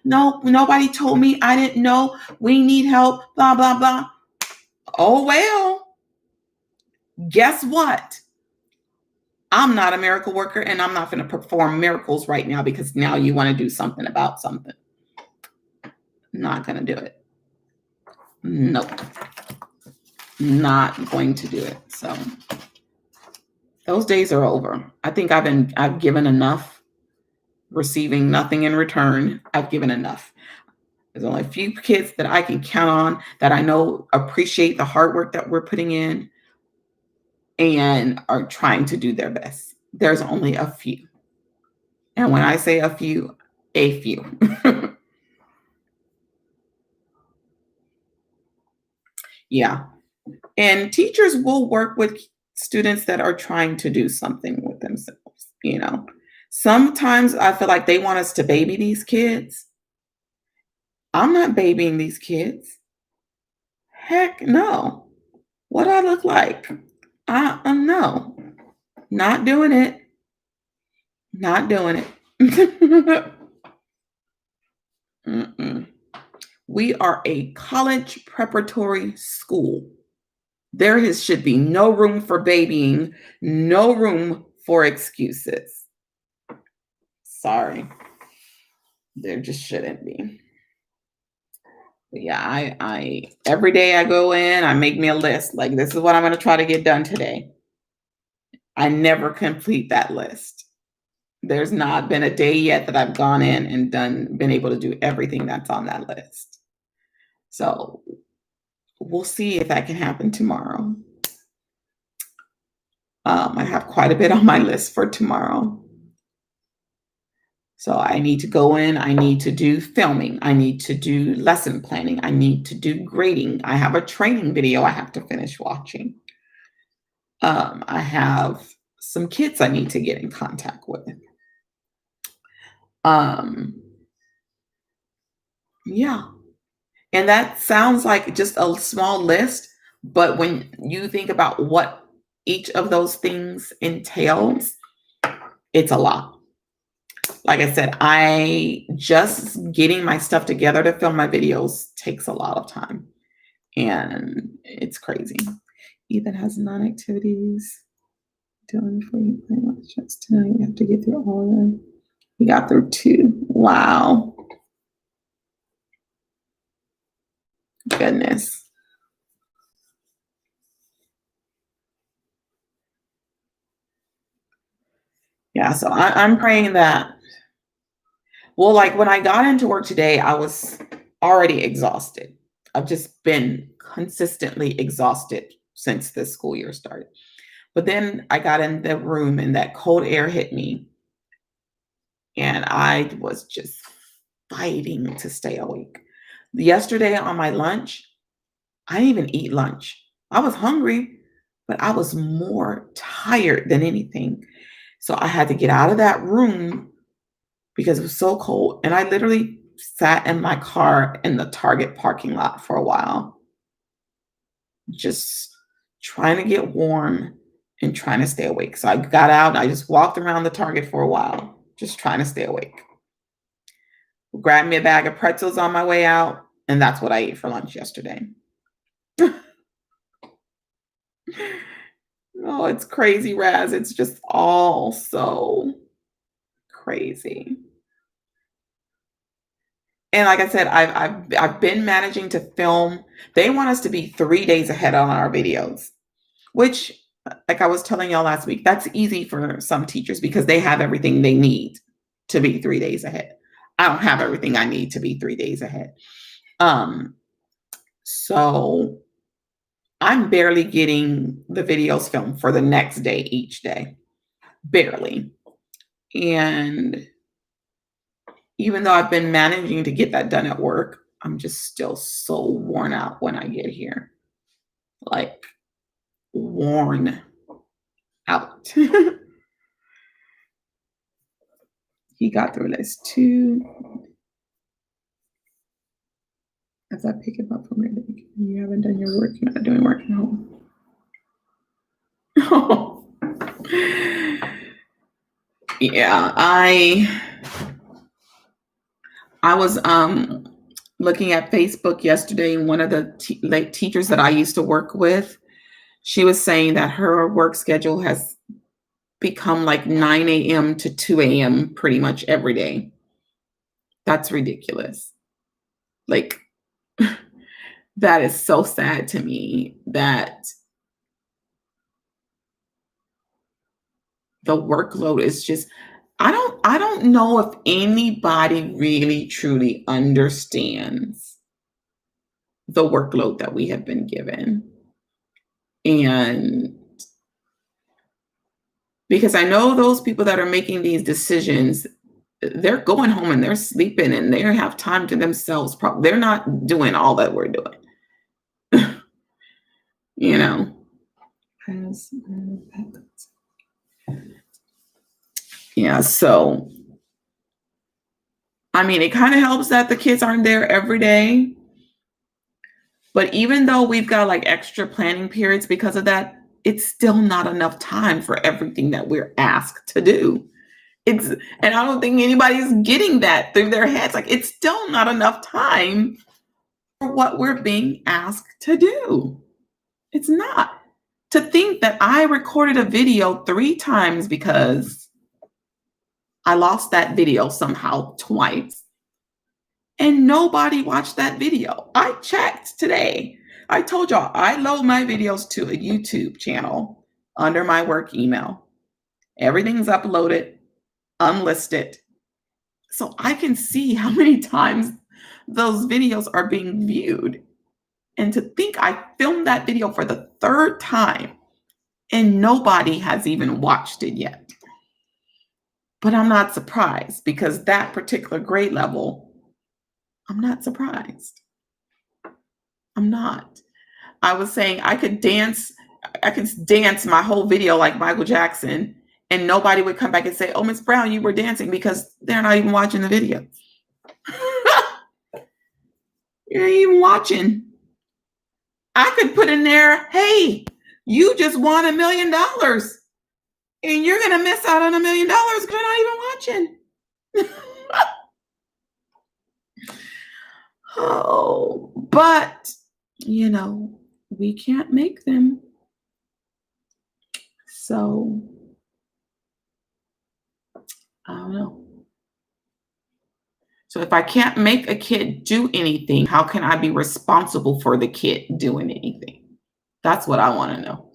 no, nobody told me, I didn't know, we need help, blah, blah, blah. Oh, well, guess what? I'm not a miracle worker, and I'm not going to perform miracles right now because now you want to do something about something. Not going to do it. Nope. Not going to do it. So those days are over. I think I've given enough, receiving nothing in return. I've given enough. There's only a few kids that I can count on that I know appreciate the hard work that we're putting in and are trying to do their best. There's only a few. And when I say a few, a few. Yeah. And teachers will work with students that are trying to do something with themselves, Sometimes I feel like they want us to baby these kids. I'm not babying these kids. Heck no. What do I look like? No. Not doing it. Not doing it. Mm-mm. We are a college preparatory school. Should be no room for babying, no room for excuses. Sorry. There just shouldn't be. But yeah, I every day I go in, I make me a list. Like, this is what I'm going to try to get done today. I never complete that list. There's not been a day yet that I've gone in and been able to do everything that's on that list. So we'll see if that can happen tomorrow. I have quite a bit on my list for tomorrow. So I need to go in, I need to do filming, I need to do lesson planning, I need to do grading. I have a training video I have to finish watching. I have some kids I need to get in contact with. Yeah. And that sounds like just a small list, but when you think about what each of those things entails, it's a lot. Like I said, just getting my stuff together to film my videos takes a lot of time, and it's crazy. Ethan has 9 activities done before you play much tonight. You have to get through all of them. We got through 2. Wow. Goodness. Yeah, so I'm praying that. Well, like when I got into work today, I was already exhausted. I've just been consistently exhausted since the school year started. But then I got in the room and that cold air hit me. And I was just fighting to stay awake. Yesterday on my lunch, I didn't even eat lunch. I was hungry, but I was more tired than anything. So I had to get out of that room because it was so cold. And I literally sat in my car in the Target parking lot for a while, just trying to get warm and trying to stay awake. So I got out and I just walked around the Target for a while, just trying to stay awake. Grabbed me a bag of pretzels on my way out, and that's what I ate for lunch yesterday. Oh, it's crazy, Raz. It's just all so crazy. And like I said, I've been managing to film. They want us to be 3 days ahead on our videos, which, like I was telling y'all last week, that's easy for some teachers because they have everything they need to be 3 days ahead. I don't have everything I need to be 3 days ahead. So I'm barely getting the videos filmed for the next day each day. Barely. And even though I've been managing to get that done at work, I'm just still so worn out when I get here. Like, worn out. He got through list 2. As I pick him up from where you haven't done your work, you're not doing work at home. Oh. Yeah, I was looking at Facebook yesterday, and one of the teachers that I used to work with, she was saying that her work schedule has become like 9 a.m. to 2 a.m. pretty much every day. That's ridiculous. Like, that is so sad to me that the workload is just, I don't know if anybody really truly understands the workload that we have been given. And because I know those people that are making these decisions, they're going home and they're sleeping and they have time to themselves. They're not doing all that we're doing. You know. Yeah, so I mean, it kind of helps that the kids aren't there every day. But even though we've got like extra planning periods because of that, it's still not enough time for everything that we're asked to do. It's, and I don't think anybody's getting that through their heads. Like, it's still not enough time for what we're being asked to do. It's not. To think that I recorded a video 3 times because I lost that video somehow twice, and nobody watched that video. I checked today. I told y'all I load my videos to a YouTube channel under my work email. Everything's uploaded, unlisted. So I can see how many times those videos are being viewed. And to think I filmed that video for the 3rd time and nobody has even watched it yet. But I'm not surprised, because that particular grade level, I'm not surprised. I'm not. I was saying I could dance my whole video like Michael Jackson, and nobody would come back and say, "Oh, Miss Brown, you were dancing," because they're not even watching the video. You're not even watching. I could put in there, "Hey, you just won $1 million and you're going to miss out on $1 million because you're not even watching." Oh, but we can't make them. So I don't know. So if I can't make a kid do anything, how can I be responsible for the kid doing anything? That's what I want to know.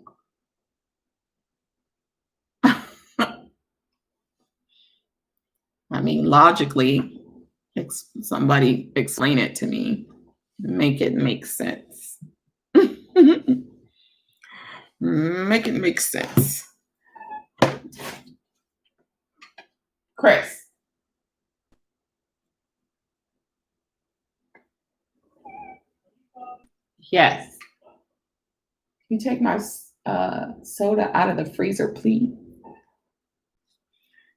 I mean, logically, somebody explain it to me. Make it make sense. Make it make sense. Chris. Yes. Can you take my soda out of the freezer, please?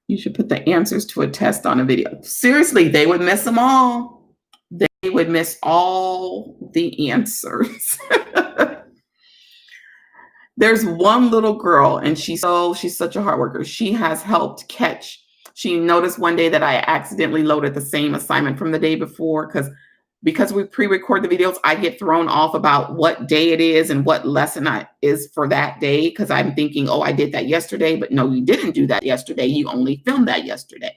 You should put the answers to a test on a video. Seriously, they would miss them all. They would miss all the answers. There's one little girl, and she's such a hard worker. She has helped catch. She noticed one day that I accidentally loaded the same assignment from the day before, because we pre-record the videos, I get thrown off about what day it is and what lesson is for that day, because I'm thinking, oh, I did that yesterday, but no, you didn't do that yesterday. You only filmed that yesterday.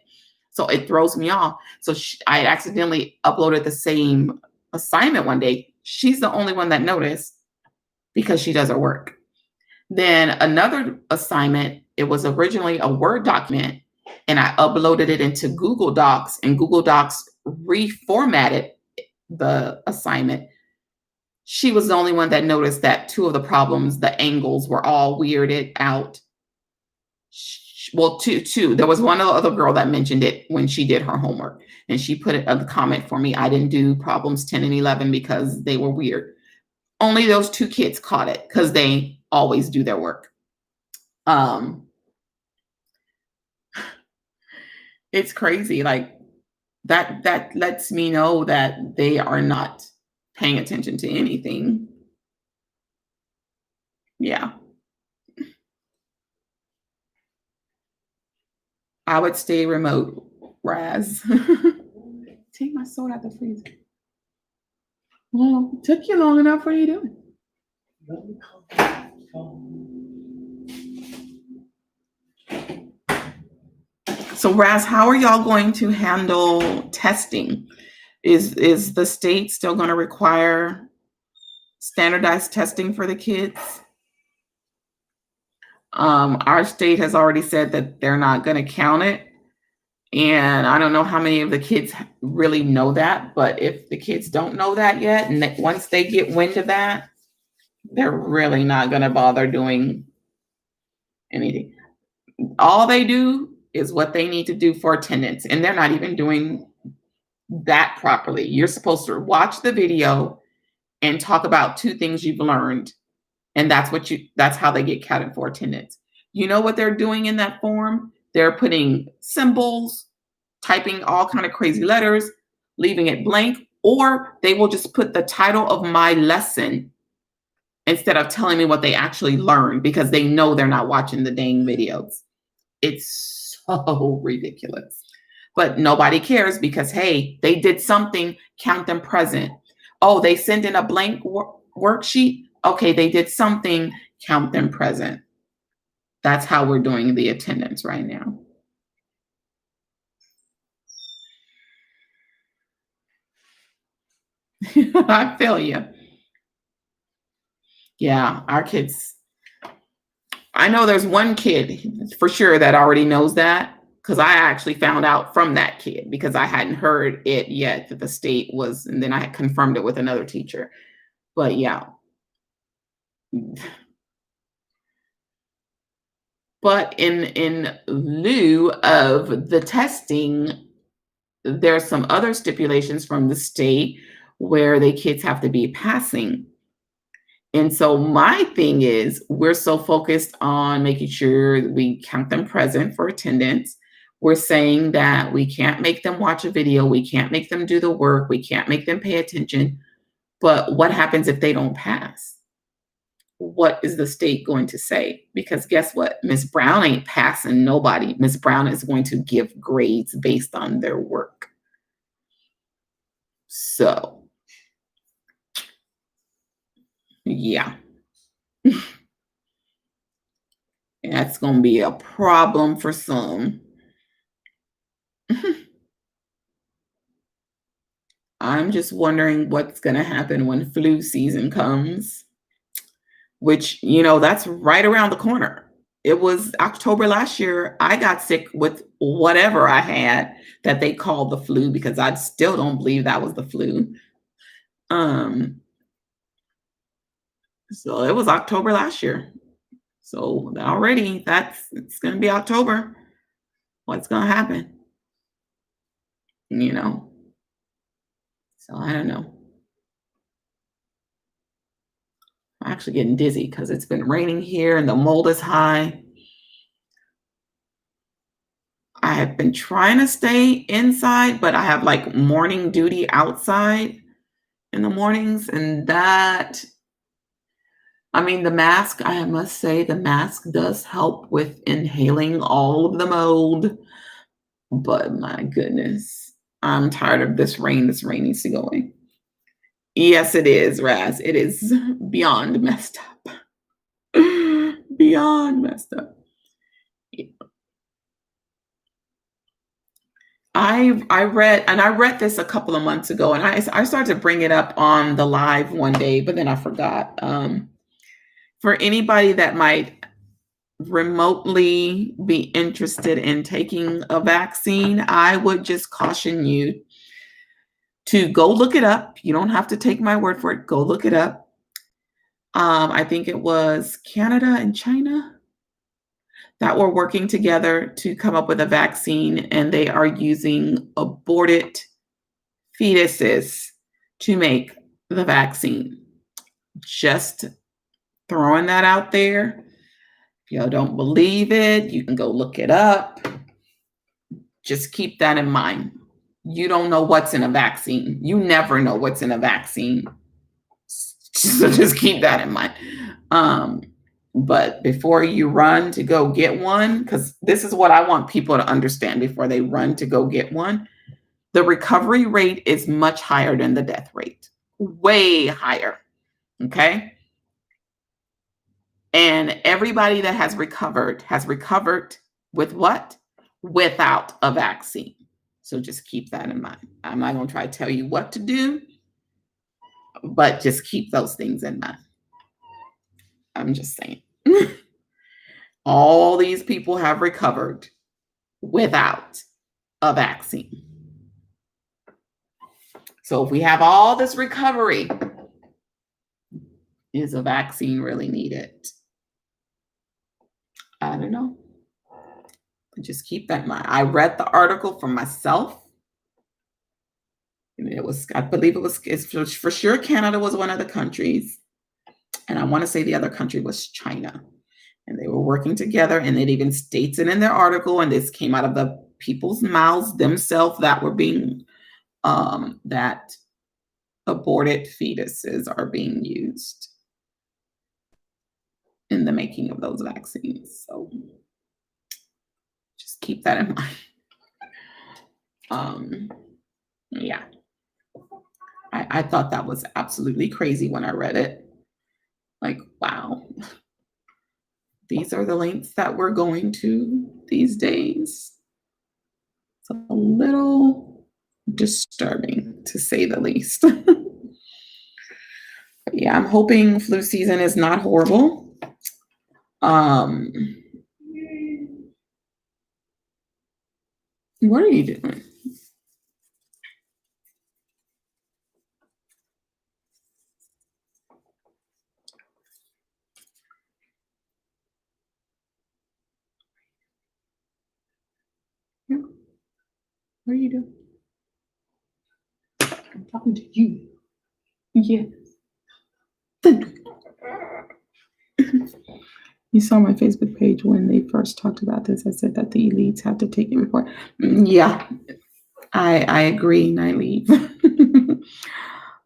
So it throws me off. So I accidentally uploaded the same assignment one day. She's the only one that noticed because she does her work. Then another assignment, it was originally a Word document, and I uploaded it into Google Docs, and Google Docs reformatted the assignment. She was the only one that noticed that 2 of the problems, the angles were all weirded out. Well, two. There was one other girl that mentioned it when she did her homework, and she put a comment for me. I didn't do problems 10 and 11 because they were weird. Only those 2 kids caught it because they always do their work. It's crazy. Like that lets me know that they are not paying attention to anything. Yeah. I would stay remote, Raz. Take my soda out the freezer. Well, it took you long enough. What are you doing? So, Raz, how are y'all going to handle testing? Is the state still going to require standardized testing for the kids? Our state has already said that they're not going to count it. And I don't know how many of the kids really know that, but if the kids don't know that yet, and once they get wind of that, they're really not going to bother doing anything. All they do is what they need to do for attendance, and they're not even doing that properly. You're supposed to watch the video and talk about 2 things you've learned, and that's how they get counted for attendance. You know what they're doing in that form? They're putting symbols, typing all kind of crazy letters, leaving it blank, or they will just put the title of my lesson instead of telling me what they actually learned, because they know they're not watching the dang videos. It's So ridiculous. But nobody cares because, hey, they did something, count them present. Oh, they sent in a blank worksheet. Okay, they did something, count them present. That's how we're doing the attendance right now. I feel you. Yeah, our kids. I know there's one kid for sure that already knows that because I actually found out from that kid because I hadn't heard it yet that the state was, and then I had confirmed it with another teacher. But yeah. But in lieu of the testing, there's some other stipulations from the state where the kids have to be passing. And so my thing is, we're so focused on making sure we count them present for attendance. We're saying that we can't make them watch a video, we can't make them do the work, we can't make them pay attention. But what happens if they don't pass? What is the state going to say? Because guess what? Miss Brown ain't passing nobody. Miss Brown is going to give grades based on their work. So, yeah. That's going to be a problem for some. I'm just wondering what's going to happen when flu season comes, which, that's right around the corner. It was October last year. I got sick with whatever I had that they called the flu because I still don't believe that was the flu. So it was October last year. So already it's going to be October. What's going to happen? So I don't know. I'm actually getting dizzy because it's been raining here and the mold is high. I have been trying to stay inside, but I have like morning duty outside in the mornings. And the mask, I must say, the mask does help with inhaling all of the mold. But my goodness, I'm tired of this rain. This rain needs to go away. Yes, it is, Raz. It is beyond messed up. Beyond messed up. I read this a couple of months ago, and I started to bring it up on the live one day, but then I forgot. For anybody that might remotely be interested in taking a vaccine, I would just caution you to go look it up. You don't have to take my word for it. Go look it up. I think it was Canada and China that were working together to come up with a vaccine, and they are using aborted fetuses to make the vaccine. Just throwing that out there. If y'all don't believe it, you can go look it up. Just keep that in mind. You don't know what's in a vaccine. You never know what's in a vaccine. So just keep that in mind. But before you run to go get one, because this is what I want people to understand before they run to go get one, the recovery rate is much higher than the death rate. Way higher. Okay? And everybody that has recovered with what? Without a vaccine. So just keep that in mind. I'm not going to try to tell you what to do, but just keep those things in mind. I'm just saying. All these people have recovered without a vaccine. So if we have all this recovery, is a vaccine really needed? I don't know. Just keep that in mind. I read the article for myself. And I believe it's for sure Canada was one of the countries. And I want to say the other country was China. And they were working together, and it even states it in their article, and this came out of the people's mouths themselves that were being, that aborted fetuses are being used in the making of those vaccines. So just keep that in mind. Yeah. I thought that was absolutely crazy when I read it. Like, wow, these are the lengths that we're going to these days. It's a little disturbing, to say the least. Yeah, I'm hoping flu season is not horrible. Um, what are you doing? What are you doing? I'm talking to you. Yeah. You saw my Facebook page when they first talked about this. I said that the elites have to take it before. Yeah, I agree, Nightly.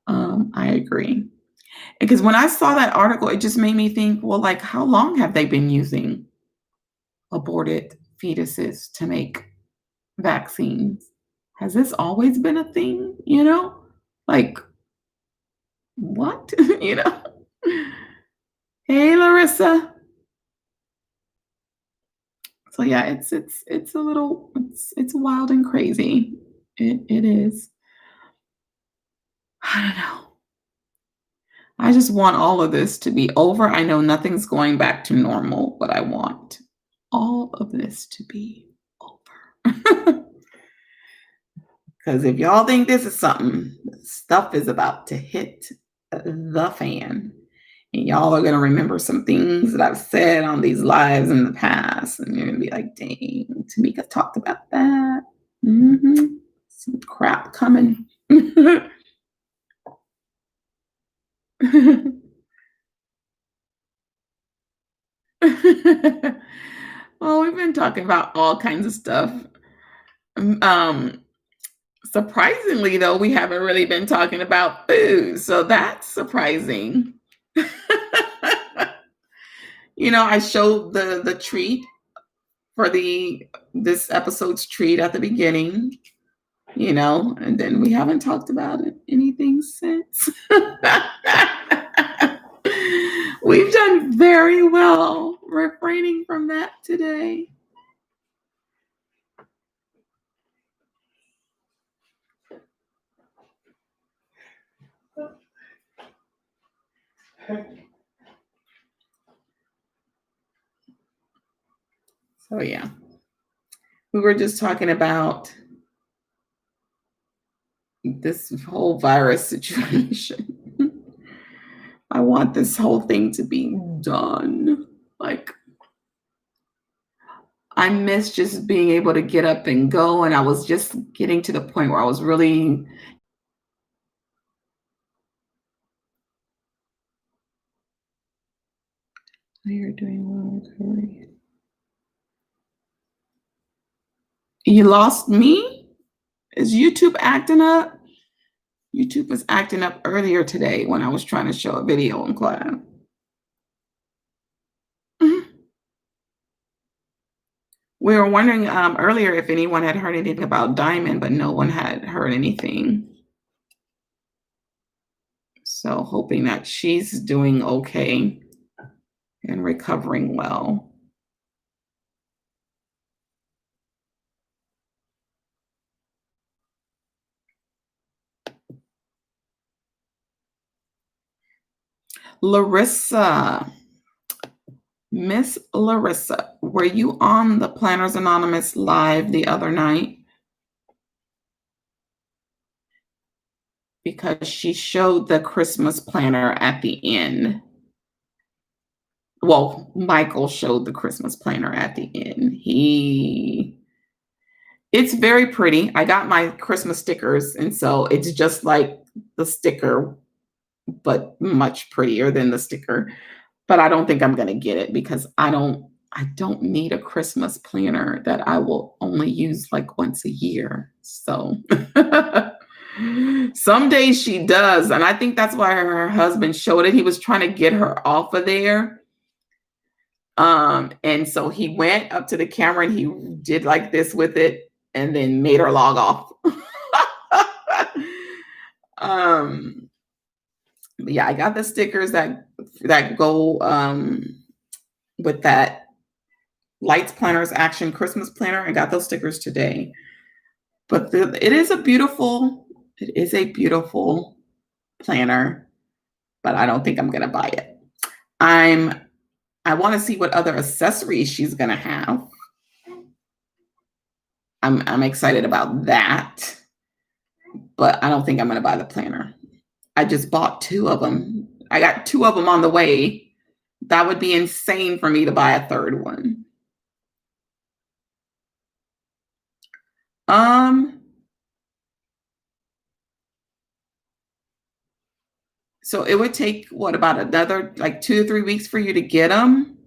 I agree. Because when I saw that article, it just made me think, well, like, how long have they been using aborted fetuses to make vaccines? Has this always been a thing? Like, what? you know? Hey, Larissa. So yeah, it's a little it's wild and crazy. It is. I don't know. I just want all of this to be over. I know nothing's going back to normal, but I want all of this to be over. Because if y'all think this is something, stuff is about to hit the fan. And y'all are going to remember some things that I've said on these lives in the past. And you're going to be like, dang, Tamika talked about that. Some crap coming. Well, we've been talking about all kinds of stuff. Um, Surprisingly, though, we haven't really been talking about food, so that's surprising. I showed the treat for this episode's treat at the beginning, and then we haven't talked about anything since. We've done very well refraining from that today. So yeah, we were just talking about this whole virus situation. I want this whole thing to be done. Like, I miss just being able to get up and go. And I was just getting to the point where I was really. You're doing well, recovery. You lost me? Is YouTube acting up? YouTube was acting up earlier today when I was trying to show a video in class. We were wondering earlier if anyone had heard anything about Diamond, but no one had heard anything. So hoping that she's doing okay and recovering well. Larissa, Miss Larissa, were you on the Planners Anonymous live the other night? Because she showed the Christmas planner at the end. Well, Michael showed the Christmas planner at the end. It's very pretty. I got my Christmas stickers, and so it's just like the sticker, but much prettier than the sticker. But I don't think I'm going to get it because I don't need a Christmas planner that I will only use like once a year. So some days she does. And I think that's why her husband showed it. He was trying to get her off of there. And so he went up to the camera and he did like this with it and then made her log off. um, yeah, I got the stickers that go with that Lights Planners Action Christmas planner. I got those stickers today. But it is a beautiful planner, but I don't think I'm gonna buy it. I want to see what other accessories she's gonna have. I'm excited about that, but I don't think I'm gonna buy the planner. I just bought 2 of them. I got 2 of them on the way. That would be insane for me to buy a 3rd one. So it would take what, about another like 2 to 3 weeks for you to get them?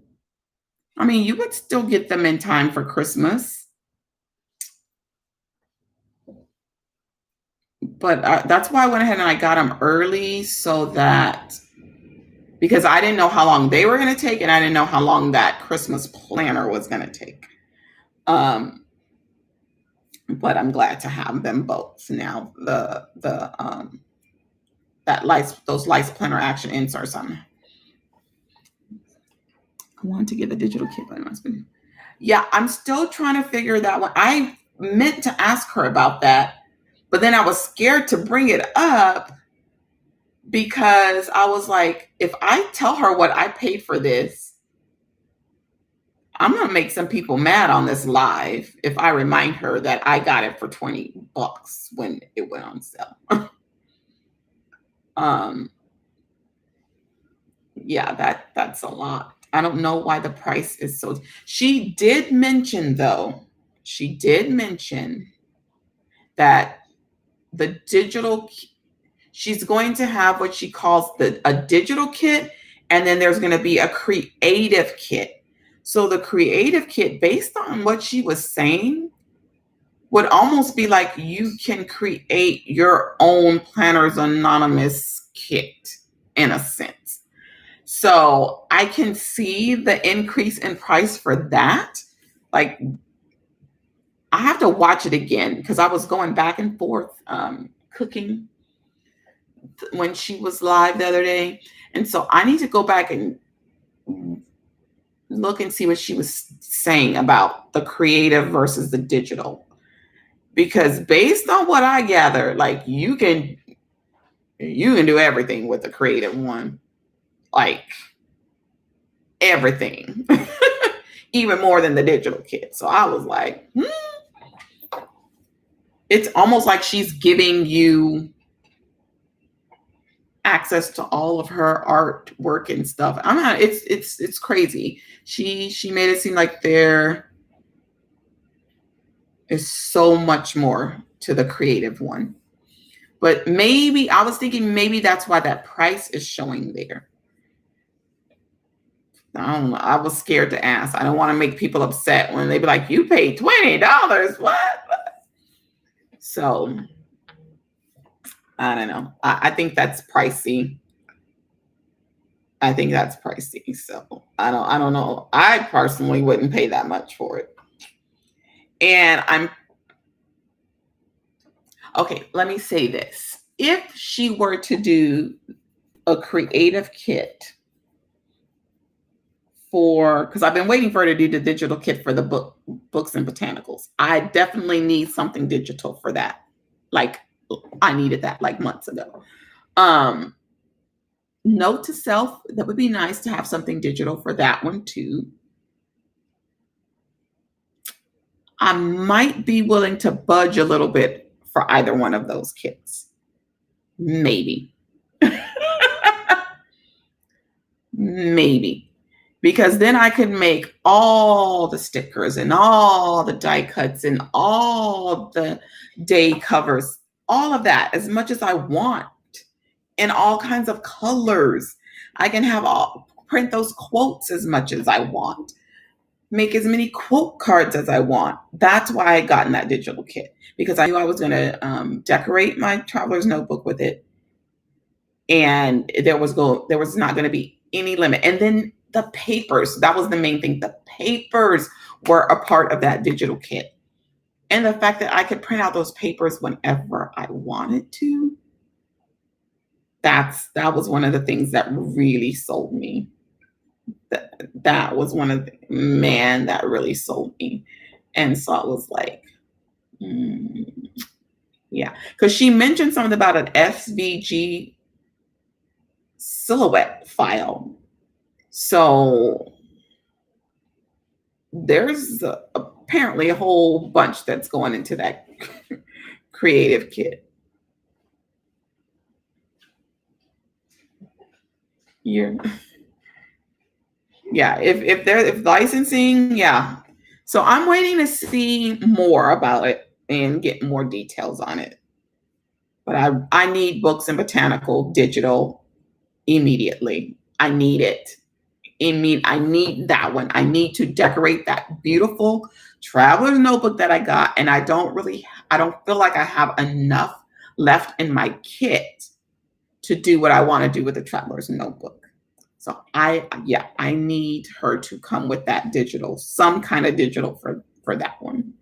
I mean, you would still get them in time for Christmas. But that's why I went ahead and I got them early so that, because I didn't know how long they were going to take and I didn't know how long that Christmas planner was going to take. But I'm glad to have them both now. Those Lights Planner Action inserts. I want to get a digital kit, but yeah, I'm still trying to figure that one. I meant to ask her about that, but then I was scared to bring it up because I was like, if I tell her what I paid for this, I'm going to make some people mad on this live if I remind her that I got it for $20 when it went on sale. Yeah, that's a lot. I don't know why the price is so. She did mention that that she's going to have what she calls a digital kit, and then there's going to be a creative kit. So the creative kit, based on what she was saying, would almost be like you can create your own Planners Anonymous kit in a sense. So I can see the increase in price for that. Like, I have to watch it again because I was going back and forth cooking when she was live the other day. And so I need to go back and look and see what she was saying about the creative versus the digital. Because based on what I gather, like you can do everything with the creative one. Like everything. Even more than the digital kit. So I was like, It's almost like she's giving you access to all of her artwork and stuff. It's crazy. She made it seem like there is so much more to the creative one. But maybe I was thinking maybe that's why that price is showing there. I don't know. I was scared to ask. I don't want to make people upset when they be like, you paid $20. What? So I don't know. I think that's pricey. So I don't know. I personally wouldn't pay that much for it. And okay, let me say this. If she were to do a creative kit because I've been waiting for her to do the digital kit for the books and botanicals. I definitely need something digital for that. Like I needed that like months ago. Note to self, that would be nice to have something digital for that one too. I might be willing to budge a little bit for either one of those kits. Maybe. Maybe. Because then I could make all the stickers and all the die cuts and all the day covers, all of that as much as I want in all kinds of colors. I can print those quotes as much as I want, make as many quote cards as I want. That's why I got in that digital kit, because I knew I was going to decorate my traveler's notebook with it. And there was not going to be any limit. And then the papers, that was the main thing. The papers were a part of that digital kit. And the fact that I could print out those papers whenever I wanted to, that was one of the things that really sold me. That was one of the, man, that really sold me. And so I was like, mm, yeah. Because she mentioned something about an SVG silhouette file. So there's apparently a whole bunch that's going into that creative kit. Yeah. Yeah, if licensing, yeah. So I'm waiting to see more about it and get more details on it. But I need Books and Botanical digital immediately. I need it. I need that one. I need to decorate that beautiful traveler's notebook that I got, and I don't feel like I have enough left in my kit to do what I want to do with the traveler's notebook. So I need her to come with that digital, some kind of digital for that one.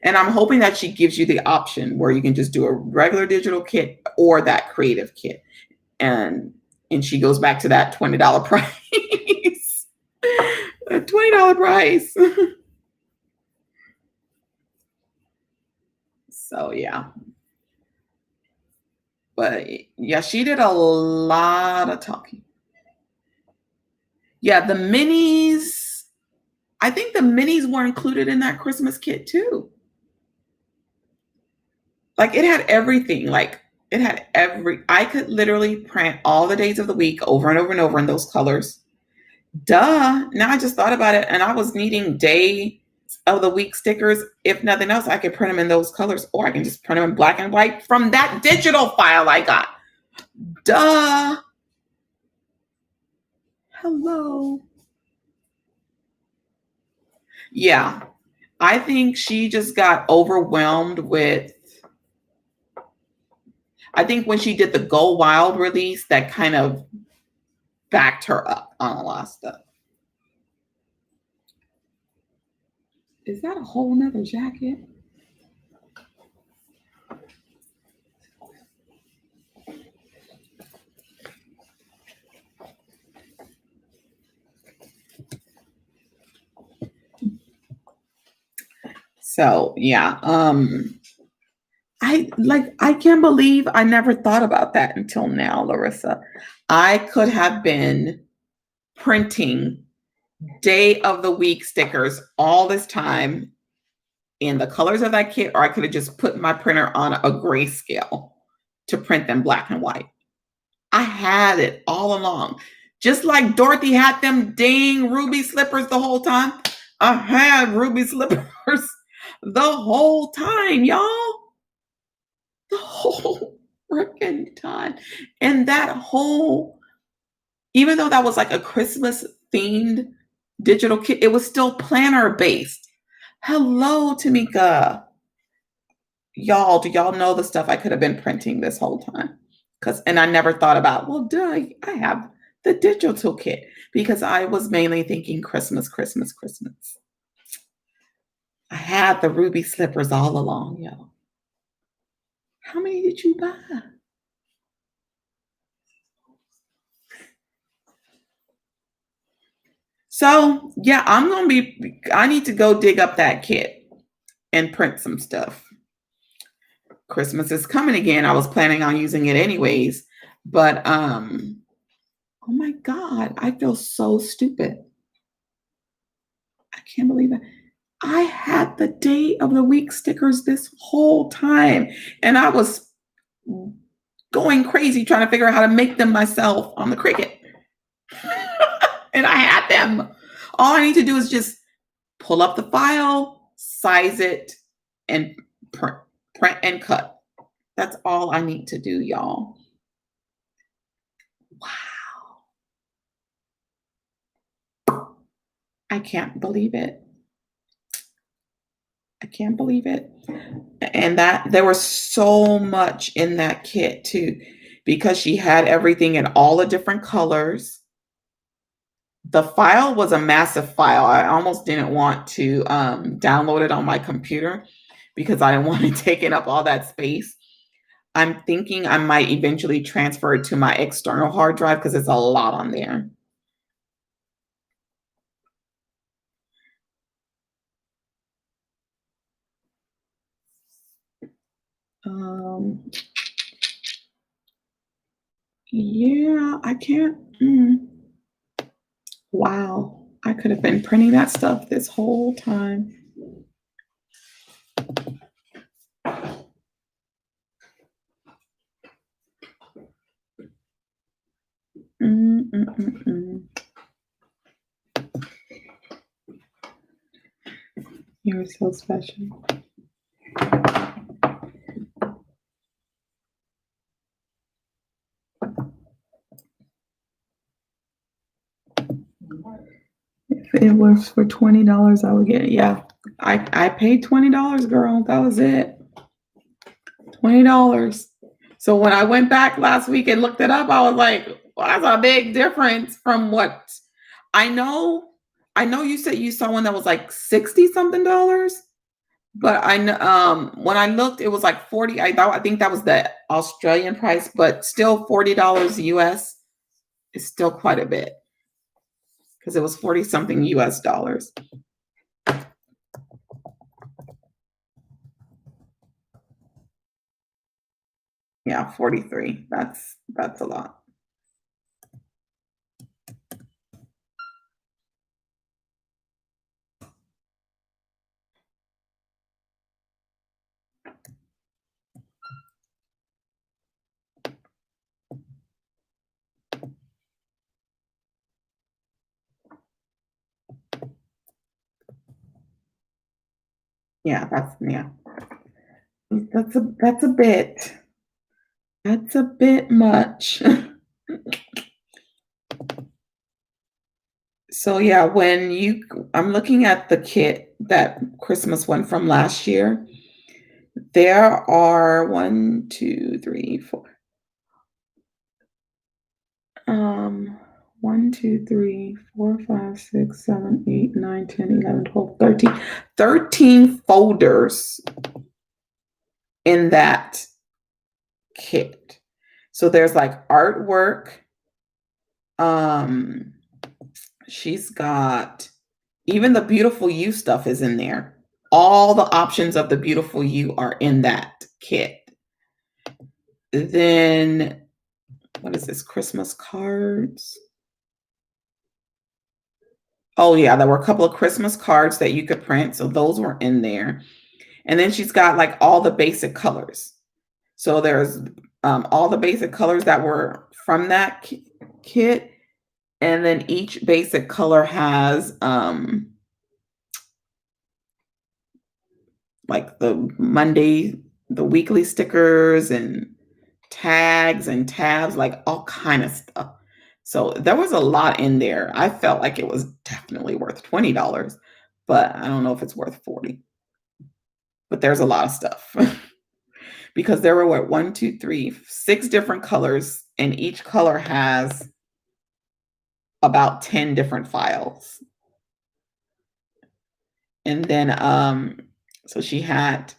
And I'm hoping that she gives you the option where you can just do a regular digital kit or that creative kit. And she goes back to that $20 price. A $20 price. So yeah. But yeah, she did a lot of talking. Yeah, the minis, I think the minis were included in that Christmas kit too. Like it had everything. Like it had I could literally print all the days of the week over and over and over in those colors. Duh. Now I just thought about it and I was needing day of the week stickers. If nothing else, I could print them in those colors or I can just print them in black and white from that digital file I got. Duh. Hello. Yeah. I think she just got overwhelmed with, I think when she did the Go Wild release, that kind of backed her up on a lot of stuff. Is that a whole nother jacket? So yeah, I can't believe I never thought about that until now, Larissa. I could have been printing day of the week stickers all this time in the colors of that kit, or I could have just put my printer on a grayscale to print them black and white. I had it all along. Just like Dorothy had them dang ruby slippers the whole time. I had ruby slippers the whole time, y'all. The whole freaking time. And that whole, even though that was like a Christmas themed digital kit, it was still planner based. Hello, Tamika. Y'all, do y'all know the stuff I could have been printing this whole time? And I never thought about, well, duh, I have the digital kit because I was mainly thinking Christmas, Christmas, Christmas. I had the ruby slippers all along, y'all. How many did you buy? So yeah, I need to go dig up that kit and print some stuff. Christmas is coming again. I was planning on using it anyways, but oh my God, I feel so stupid. I can't believe it. I had the day of the week stickers this whole time, and I was going crazy trying to figure out how to make them myself on the Cricut. And I had them. All I need to do is just pull up the file, size it, and print and cut. That's all I need to do, y'all. Wow. I can't believe it. I can't believe it. And that there was so much in that kit too, because she had everything in all the different colors. The file was a massive file. I almost didn't want to download it on my computer because I didn't want it taking up all that space. I'm thinking I might eventually transfer it to my external hard drive because it's a lot on there. Um, yeah, I can't. Wow, I could have been printing that stuff this whole time. Mm, mm, mm, mm. You're so special. If it was for $20, I would get it. Yeah, I paid $20, girl. That was it. $20. So when I went back last week and looked it up, I was like, well, that's a big difference from what I know. I know you said you saw one that was like 60 something dollars, but I know when I looked, it was like 40. I think that was the Australian price, but still $40 US is still quite a bit because it was 40 something US dollars. Yeah, 43. That's a lot. Yeah, that's a bit. That's a bit much. So yeah, I'm looking at the kit, that Christmas one from last year. There are one, two, three, four. Um, 1, 2, 3, 4, 5, 6, 7, 8, 9, 10, 11, 12, 13. 13 folders in that kit. So there's like artwork. Um, she's got even the Beautiful You stuff is in there. All the options of the Beautiful You are in that kit. Then what is this? Christmas cards. Oh yeah, there were a couple of Christmas cards that you could print, so those were in there. And then she's got like all the basic colors. So there's all the basic colors that were from that kit, and then each basic color has like the weekly stickers and tags and tabs, like all kind of stuff. So there was a lot in there. I felt like it was definitely worth $20, but I don't know if it's worth 40. But there's a lot of stuff because there were what, one, two, three, 6 different colors, and each color has about 10 different files. And then so she had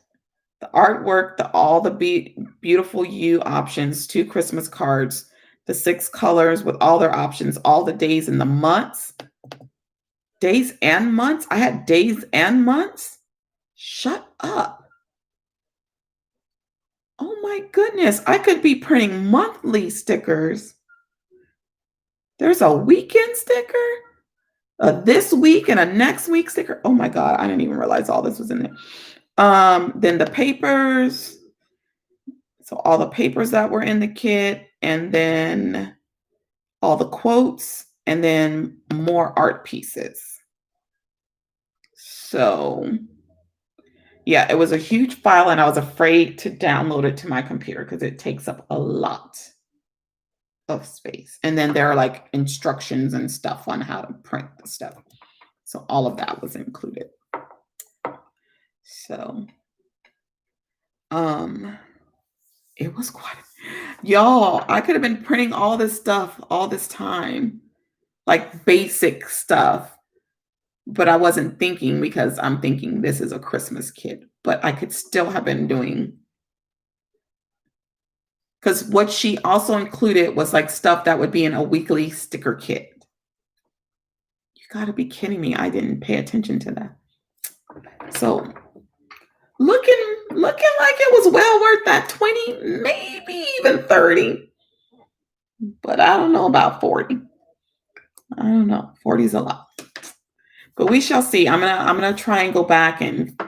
the artwork, all the Beautiful You options, 2 Christmas cards, the 6 colors with all their options, all the days and the months. Days and months? I had days and months? Shut up. Oh my goodness. I could be printing monthly stickers. There's a weekend sticker, a this week and a next week sticker. Oh my God. I didn't even realize all this was in there. Then the papers. So all the papers that were in the kit, and then all the quotes, and then more art pieces. So yeah, it was a huge file, and I was afraid to download it to my computer because it takes up a lot of space. And then there are like instructions and stuff on how to print the stuff. So all of that was included. So it was quite, y'all, I could have been printing all this stuff all this time. like basic stuff, but I wasn't thinking because I'm thinking this is a Christmas kit, but I could still have been doing because what she also included was like stuff that would be in a weekly sticker kit. You got to be kidding me. I didn't pay attention to that. So looking like it was well worth that 20, maybe even 30. But I don't know about 40. I don't know. 40 is a lot. But we shall see. I'm gonna try and go back and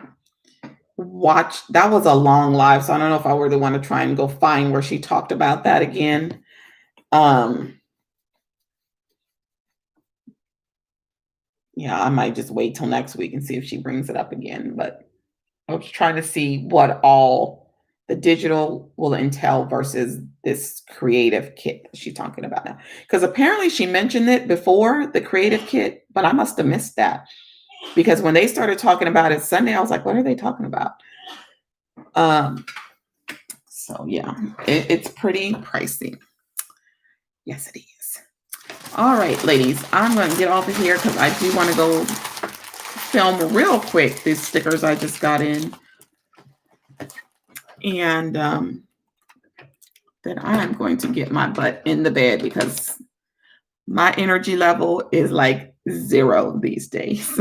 watch. That was a long live, so I don't know if I really want to try and go find where she talked about that again. Yeah, I might just wait till next week and see if she brings it up again. But I was trying to see what all the digital will entail versus this creative kit that she's talking about now. Because apparently she mentioned it before, the creative kit, but I must have missed that. Because when they started talking about it Sunday, I was like, what are they talking about? So yeah, it's pretty pricey. Yes, it is. All right, ladies, I'm going to get off of here because I do want to go film real quick these stickers I just got in. And then I'm going to get my butt in the bed because my energy level is like 0 these days.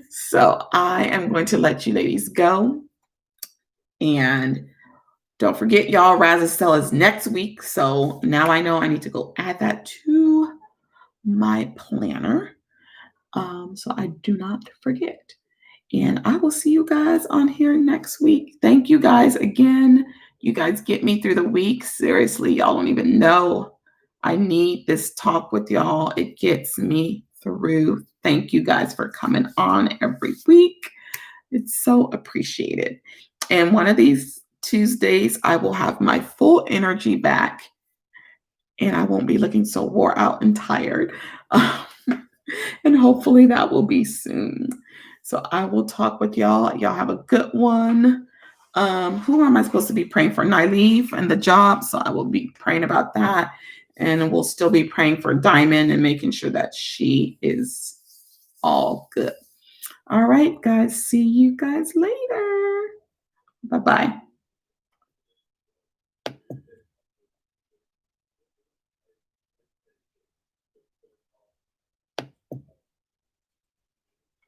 So I am going to let you ladies go. And don't forget, y'all, Razzastell is next week. So now I know I need to go add that to my planner. So I do not forget. And I will see you guys on here next week. Thank you guys again. You guys get me through the week. Seriously, y'all don't even know. I need this talk with y'all. It gets me through. Thank you guys for coming on every week. It's so appreciated. And one of these Tuesdays, I will have my full energy back and I won't be looking so wore out and tired. And hopefully that will be soon. So I will talk with y'all. Y'all have a good one. Who am I supposed to be praying for? Nyleave and the job. So I will be praying about that. And we'll still be praying for Diamond and making sure that she is all good. All right, guys. See you guys later. Bye-bye.